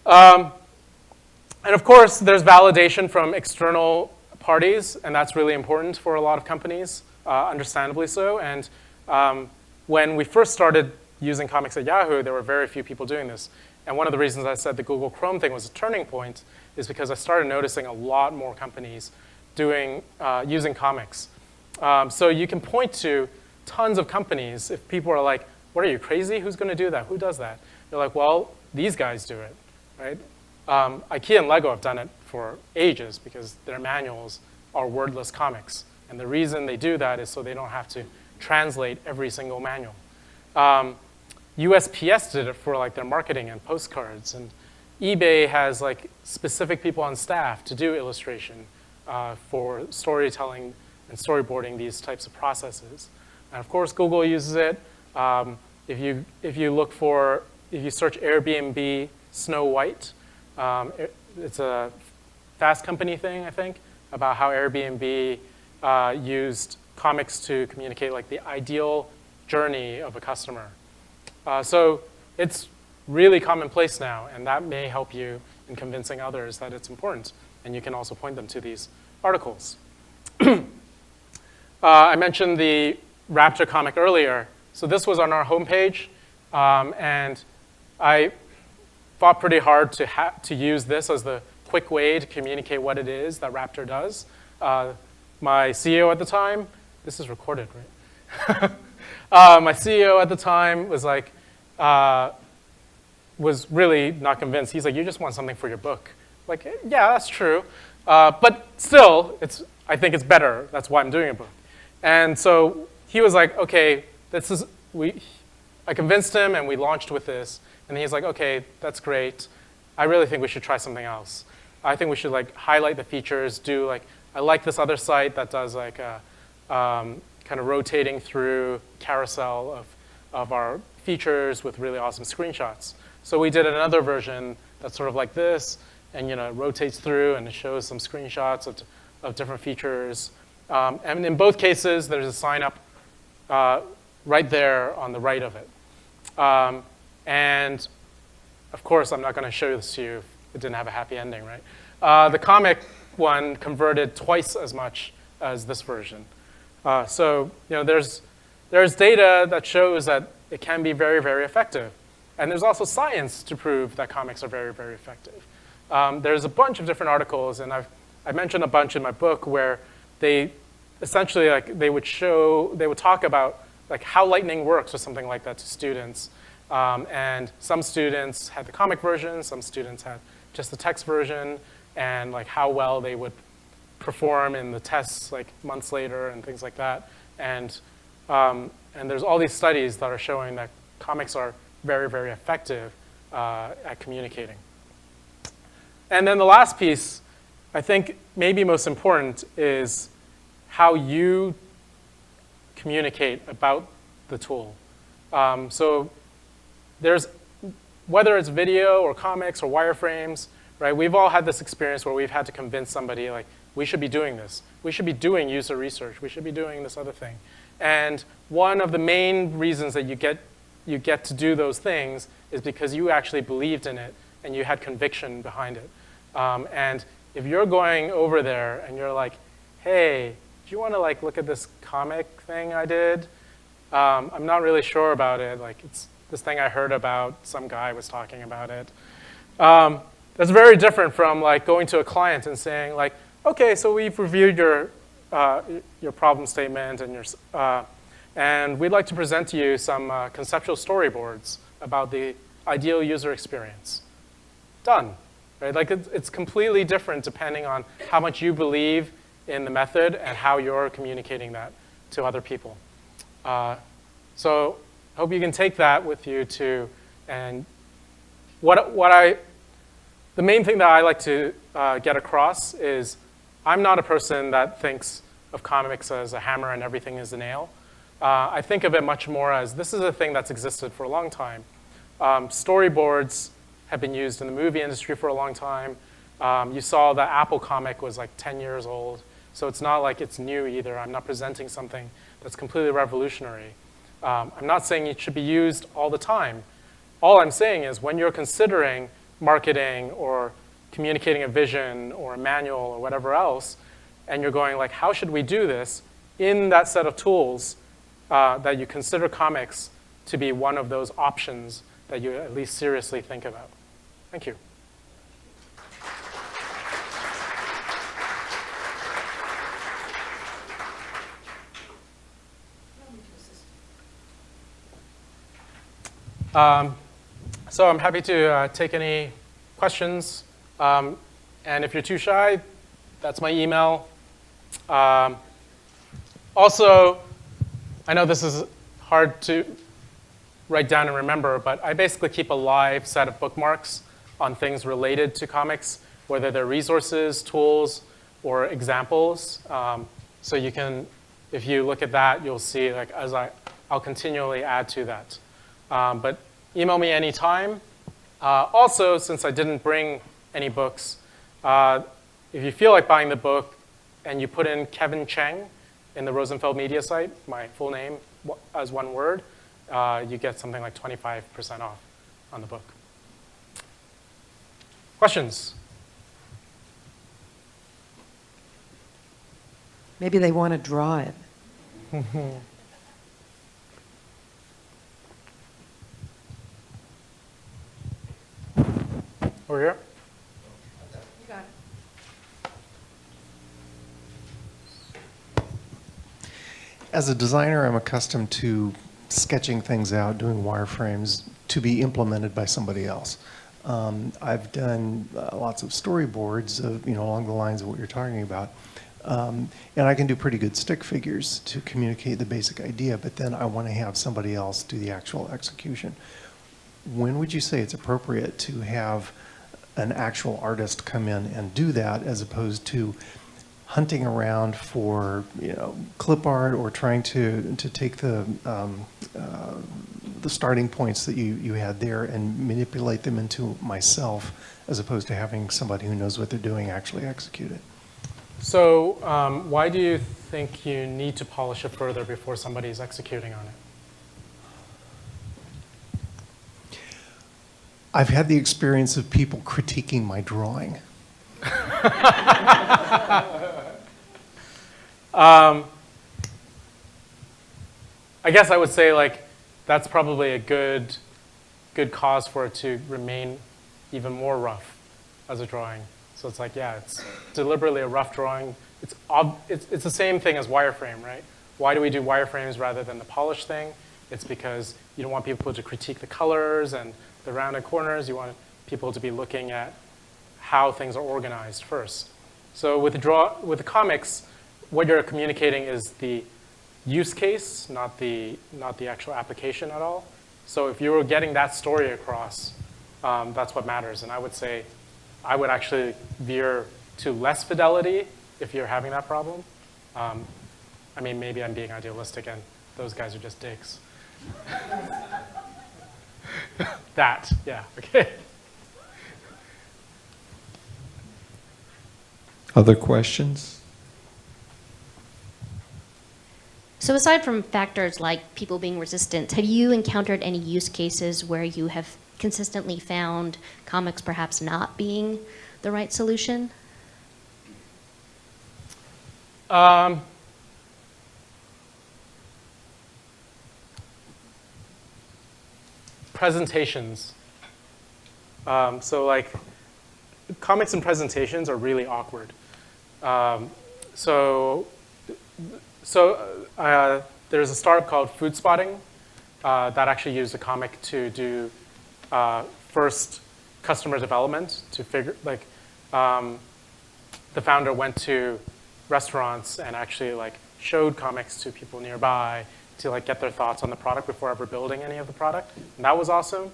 S2: And of course, there's validation from external parties, and that's really important for a lot of companies, understandably so. And when we first started using comics at Yahoo, there were very few people doing this. And one of the reasons I said the Google Chrome thing was a turning point is because I started noticing a lot more companies using comics. So you can point to tons of companies. If people are like, what are you, crazy? Who's going to do that? Who does that? You're like, well, these guys do it, right? IKEA and Lego have done it for ages because their manuals are wordless comics. And the reason they do that is so they don't have to translate every single manual. USPS did it for like their marketing and postcards. And eBay has like specific people on staff to do illustration for storytelling and storyboarding these types of processes. And of course, Google uses it. If you search Airbnb Snow White, it's a Fast Company thing, I think, about how Airbnb used comics to communicate like the ideal journey of a customer. So it's really commonplace now, and that may help you in convincing others that it's important. And you can also point them to these articles. I mentioned the Raptor comic earlier. So this was on our homepage, and I fought pretty hard to use this as the quick way to communicate what it is that Raptor does. My CEO at the time, this is recorded, right? My CEO at the time was like, was really not convinced. He's like, you just want something for your book. Like, yeah, that's true. But still, I think it's better. That's why I'm doing a book. And so he was like, okay, I convinced him and we launched with this. And he's like, okay, that's great. I really think we should try something else. I think we should like highlight the features, I like this other site that does like a kind of rotating through carousel of our features with really awesome screenshots. So we did another version that's sort of like this, and it rotates through and it shows some screenshots of different features. And in both cases, there's a sign up right there on the right of it. And of course, I'm not going to show this to you if it didn't have a happy ending, right? The comic one converted twice as much as this version. So there's data that shows that it can be very, very effective. And there's also science to prove that comics are very, very effective. There's a bunch of different articles, and I mentioned a bunch in my book where they essentially they would talk about like how lightning works or something like that to students. And some students had the comic version, some students had just the text version, and like how well they would perform in the tests like months later and things like that. And there's all these studies that are showing that comics are very, very effective at communicating. And then the last piece, I think maybe most important, is how you communicate about the tool. So whether it's video or comics or wireframes, right? We've all had this experience where we've had to convince somebody like, we should be doing this. We should be doing user research. We should be doing this other thing. And one of the main reasons that you get to do those things is because you actually believed in it and you had conviction behind it. And if you're going over there and you're like, hey, do you want to like look at this comic thing I did? I'm not really sure about it. Like it's this thing I heard about. Some guy was talking about it. That's very different from like going to a client and saying like, okay, so we've reviewed your problem statement and we'd like to present to you some conceptual storyboards about the ideal user experience. Done, right? Like it's completely different depending on how much you believe in the method and how you're communicating that to other people. So I hope you can take that with you too. And the main thing that I like to get across is I'm not a person that thinks of comics as a hammer and everything is a nail. I think of it much more as this is a thing that's existed for a long time. Storyboards have been used in the movie industry for a long time. You saw the Apple comic was like 10 years old. So it's not like it's new either. I'm not presenting something that's completely revolutionary. I'm not saying it should be used all the time. All I'm saying is when you're considering marketing or communicating a vision or a manual or whatever else, and you're going like, how should we do this? In that set of tools, that you consider comics to be one of those options that you at least seriously think about. Thank you. So I'm happy to take any questions. And if you're too shy, that's my email. Also, I know this is hard to write down and remember, but I basically keep a live set of bookmarks on things related to comics, whether they're resources, tools, or examples. So you can, if you look at that, you'll see like I'll continually add to that. But email me anytime. Also, since I didn't bring any books, if you feel like buying the book and you put in Kevin Cheng in the Rosenfeld Media site, my full name as one word, you get something like 25% off on the book. Questions?
S3: Maybe they want to draw it.
S2: Over here.
S3: You got it.
S4: As a designer, I'm accustomed to sketching things out, doing wireframes to be implemented by somebody else. I've done lots of storyboards of, along the lines of what you're talking about. And I can do pretty good stick figures to communicate the basic idea, but then I want to have somebody else do the actual execution. When would you say it's appropriate to have an actual artist come in and do that, as opposed to hunting around for clip art or trying to take the starting points that you had there and manipulate them into myself, as opposed to having somebody who knows what they're doing actually execute it?
S2: So why do you think you need to polish it further before somebody's executing on it?
S4: I've had the experience of people critiquing my drawing.
S2: I guess I would say like that's probably a good cause for it to remain even more rough as a drawing. So it's like, yeah, it's deliberately a rough drawing. It's the same thing as wireframe, right? Why do we do wireframes rather than the polished thing? It's because you don't want people to critique the colors and the rounded corners. You want people to be looking at how things are organized first. So with the comics, what you're communicating is the use case, not the actual application at all. So if you were getting that story across, that's what matters. And I would say I would actually veer to less fidelity if you're having that problem. I mean, maybe I'm being idealistic and those guys are just dicks. That, yeah, okay.
S5: Other questions?
S6: So aside from factors like people being resistant, have you encountered any use cases where you have consistently found comics perhaps not being the right solution?
S2: Presentations. So like, comics and presentations are really awkward. There's a startup called Food Spotting that actually used a comic to do first customer development to figure, like, the founder went to restaurants and actually like showed comics to people nearby to like get their thoughts on the product before ever building any of the product. And that was awesome.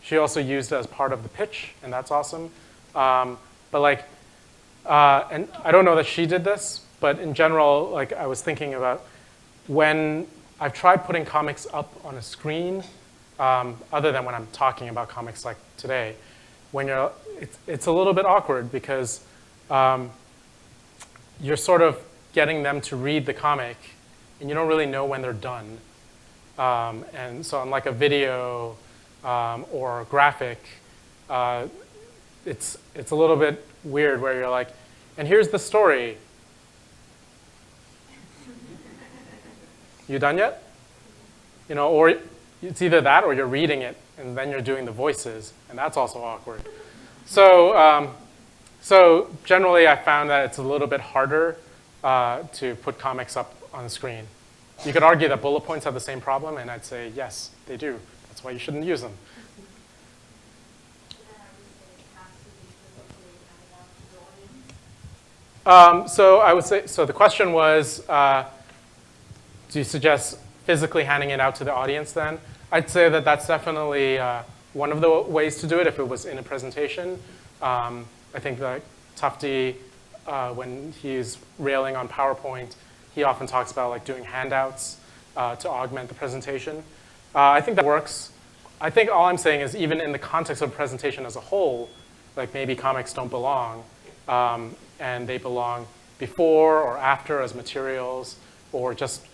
S2: She also used it as part of the pitch, and that's awesome. But like, and I don't know that she did this, but in general, like I was thinking about when I've tried putting comics up on a screen, other than when I'm talking about comics like today, when it's a little bit awkward because you're sort of getting them to read the comic and you don't really know when they're done. And so unlike a video or a graphic, it's a little bit weird where you're like, and here's the story. You done yet? Or it's either that or you're reading it and then you're doing the voices, and that's also awkward. So, so generally, I found that it's a little bit harder to put comics up on the screen. You could argue that bullet points have the same problem, and I'd say, yes, they do. That's why you shouldn't use them. So I would say, so the question was, do you suggest physically handing it out to the audience then? I'd say that that's definitely one of the ways to do it if it was in a presentation. I think that Tufty, when he's railing on PowerPoint, he often talks about like doing handouts to augment the presentation. I think that works. I think all I'm saying is even in the context of a presentation as a whole, like maybe comics don't belong, and they belong before or after as materials, or just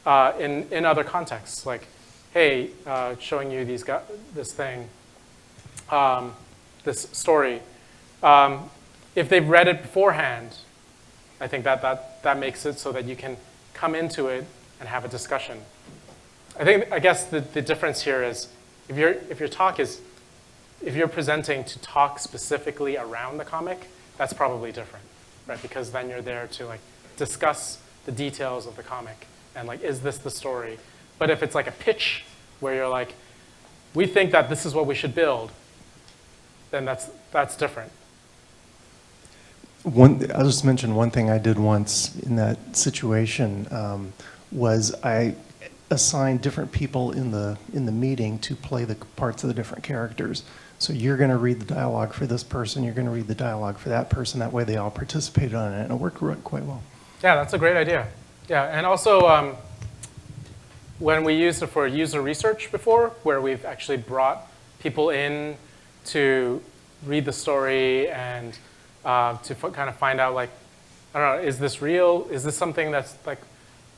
S2: in other contexts, like, hey, showing you this thing, this story. If they've read it beforehand, I think that makes it so that you can come into it and have a discussion. I guess the difference here is if you're presenting to talk specifically around the comic, that's probably different, right? Because then you're there to like discuss the details of the comic and like, is this the story? But if it's like a pitch where you're like, we think that this is what we should build, then that's different.
S4: I'll just mention one thing I did once in that situation was I assigned different people in the meeting to play the parts of the different characters. So you're going to read the dialogue for this person, you're going to read the dialogue for that person. That way they all participated on it, and it worked quite well.
S2: Yeah, that's a great idea. Yeah, and also when we used it for user research before, where we've actually brought people in to read the story and to kind of find out, like, I don't know, is this real? Is this something that's like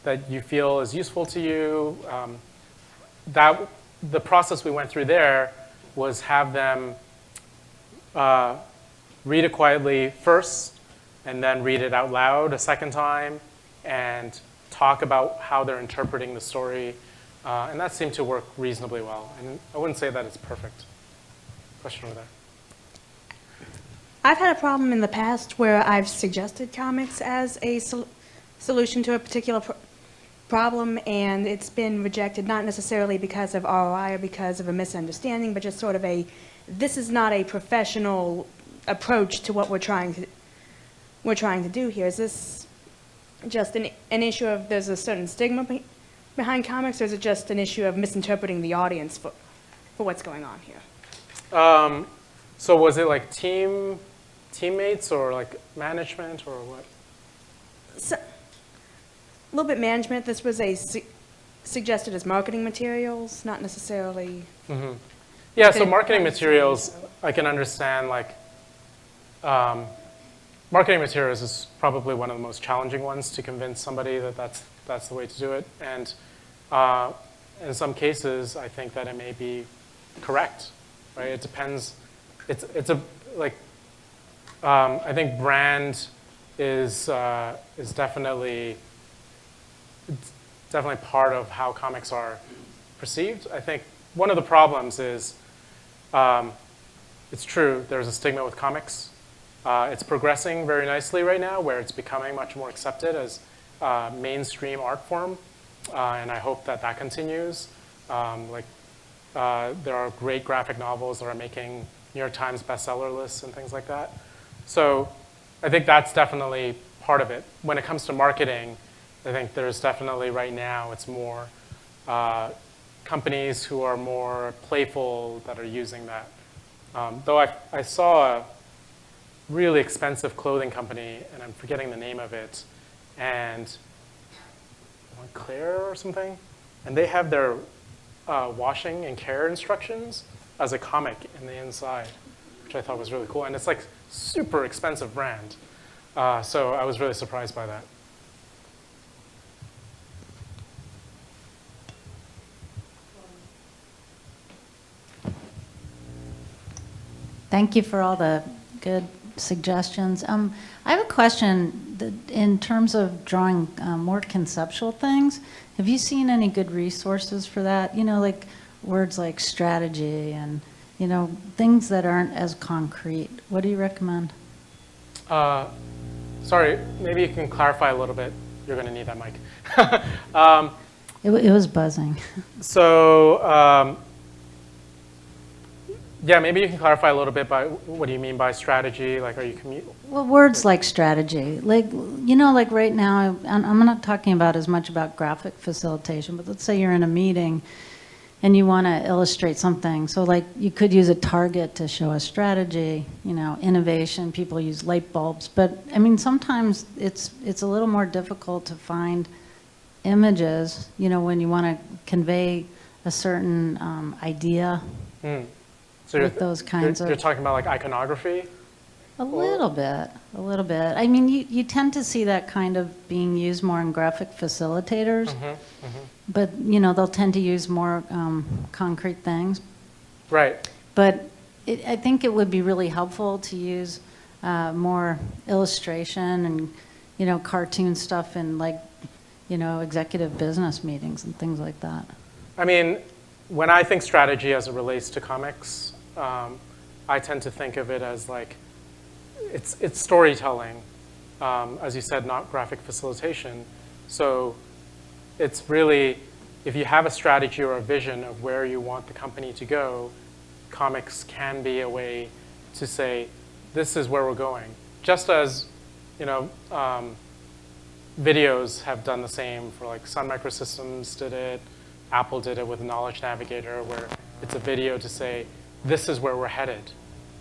S2: that you feel is useful to you? The process we went through there was have them read it quietly first, and then read it out loud a second time, and talk about how they're interpreting the story. And that seemed to work reasonably well. And I wouldn't say that it's perfect. Question over there.
S7: I've had a problem in the past where I've suggested comics as a solution to a particular problem, and it's been rejected, not necessarily because of ROI or because of a misunderstanding, but just sort of this is not a professional approach to what we're trying to do here. Is this just an issue of there's a certain stigma behind comics, or is it just an issue of misinterpreting the audience for what's going on here?
S2: So was it like teammates or like management or what?
S7: So, a little bit management. This was suggested as marketing materials, not necessarily.
S2: Mm-hmm. Yeah, so marketing materials, I can understand, like, marketing materials is probably one of the most challenging ones to convince somebody that that's the way to do it. And in some cases, I think that it may be correct, right? It depends. It's a, like, I think brand is definitely part of how comics are perceived. I think one of the problems is, it's true, there's a stigma with comics. It's progressing very nicely right now, where it's becoming much more accepted as mainstream art form, and I hope that continues. There are great graphic novels that are making New York Times bestseller lists and things like that. So I think that's definitely part of it. When it comes to marketing, I think there's definitely right now, it's more companies who are more playful that are using that. Though I saw a really expensive clothing company, and I'm forgetting the name of it, and Claire or something, and they have their washing and care instructions as a comic in the inside, which I thought was really cool. And it's like super expensive brand. So I was really surprised by that.
S8: Thank you for all the good suggestions. I have a question in terms of drawing more conceptual things. Have you seen any good resources for that? You know, like words like strategy and, things that aren't as concrete. What do you recommend?
S2: Sorry, maybe you can clarify a little bit. You're going to need that mic.
S8: It was buzzing.
S2: So, yeah, maybe you can clarify a little bit by what do you mean by strategy? Like, are you
S8: Well, words like strategy, like right now, I'm not talking about as much about graphic facilitation, but let's say you're in a meeting and you want to illustrate something. So like you could use a target to show a strategy, innovation, people use light bulbs. But I mean, sometimes it's a little more difficult to find images, when you want to convey a certain idea.
S2: So
S8: with those kinds
S2: you're talking about like iconography?
S8: A little bit. I mean, you tend to see that kind of being used more in graphic facilitators, but they'll tend to use more concrete things.
S2: Right.
S8: But I think it would be really helpful to use more illustration and cartoon stuff in like executive business meetings and things like that.
S2: I mean, when I think strategy as it relates to comics, I tend to think of it as like it's storytelling, as you said, not graphic facilitation. So it's really, if you have a strategy or a vision of where you want the company to go, comics can be a way to say, this is where we're going. Just as, videos have done the same for like Sun Microsystems did it, Apple did it with Knowledge Navigator, where it's a video to say, this is where we're headed.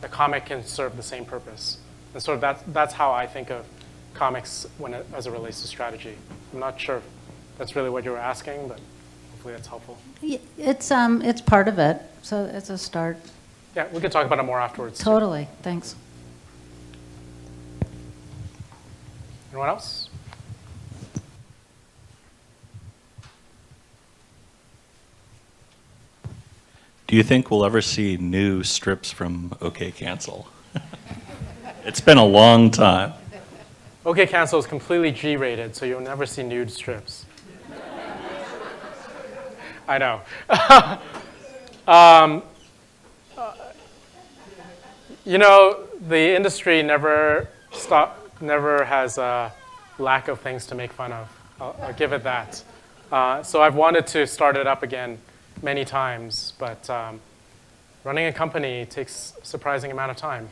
S2: A comic can serve the same purpose. And sort of that's how I think of comics as it relates to strategy. I'm not sure if that's really what you were asking, but hopefully that's helpful.
S8: It's part of it, so it's a start.
S2: Yeah, we could talk about it more afterwards.
S8: Totally, thanks.
S2: Anyone else?
S9: Do you think we'll ever see new strips from OK Cancel? It's been a long time.
S2: OK Cancel is completely G-rated, so you'll never see nude strips. I know. The industry never has a lack of things to make fun of. I'll give it that. So I've wanted to start it up again many times, but running a company takes a surprising amount of time.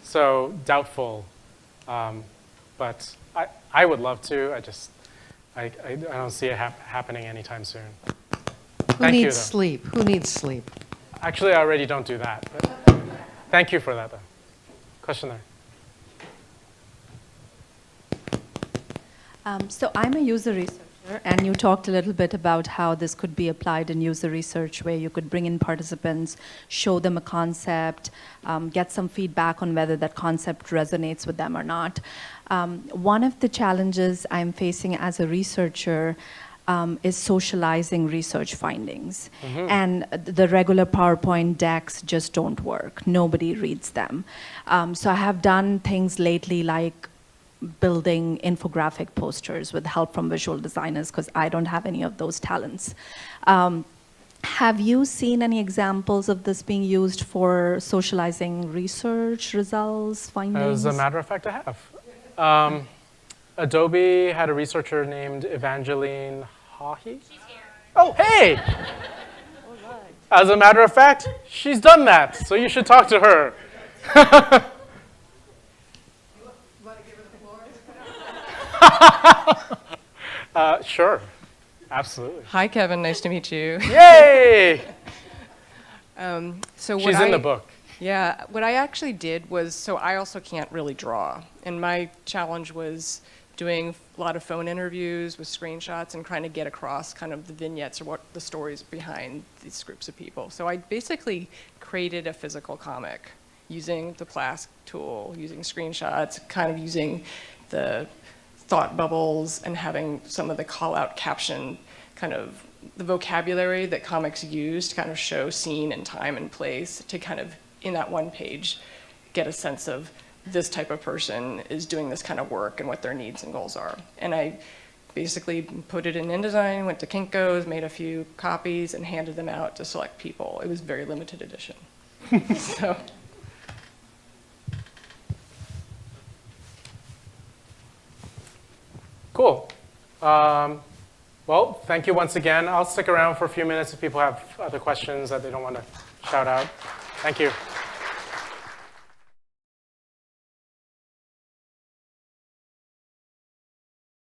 S2: So doubtful, but I would love to. I don't see it happening anytime soon.
S3: Who needs sleep? Who needs sleep?
S2: Actually, I already don't do that, but thank you for that, though. Question there.
S10: So I'm a user researcher, and you talked a little bit about how this could be applied in user research, where you could bring in participants, show them a concept, get some feedback on whether that concept resonates with them or not. One of the challenges I'm facing as a researcher is socializing research findings. And the regular PowerPoint decks just don't work. Nobody reads them. So I have done things lately like building infographic posters with help from visual designers, because I don't have any of those talents. Have you seen any examples of this being used for socializing research results, findings?
S2: As a matter of fact, I have. Adobe had a researcher named Evangeline Haughey. Oh, hey! As a matter of fact, she's done that, so you should talk to her. Sure, absolutely.
S11: Hi, Kevin. Nice to meet you.
S2: Yay!
S11: So
S2: She's in the book.
S11: Yeah, what I actually did was, so I also can't really draw, and my challenge was doing a lot of phone interviews with screenshots and trying to get across kind of the vignettes or what the stories behind these groups of people. So I basically created a physical comic using the Plask tool, using screenshots, kind of using the thought bubbles and having some of the call-out caption, kind of the vocabulary that comics use to kind of show scene and time and place, to kind of, in that one page, get a sense of this type of person is doing this kind of work and what their needs and goals are. And I basically put it in InDesign, went to Kinko's, made a few copies, and handed them out to select people. It was very limited edition. So.
S2: Cool. Well, thank you once again. I'll stick around for a few minutes if people have other questions that they don't want to shout out. Thank you.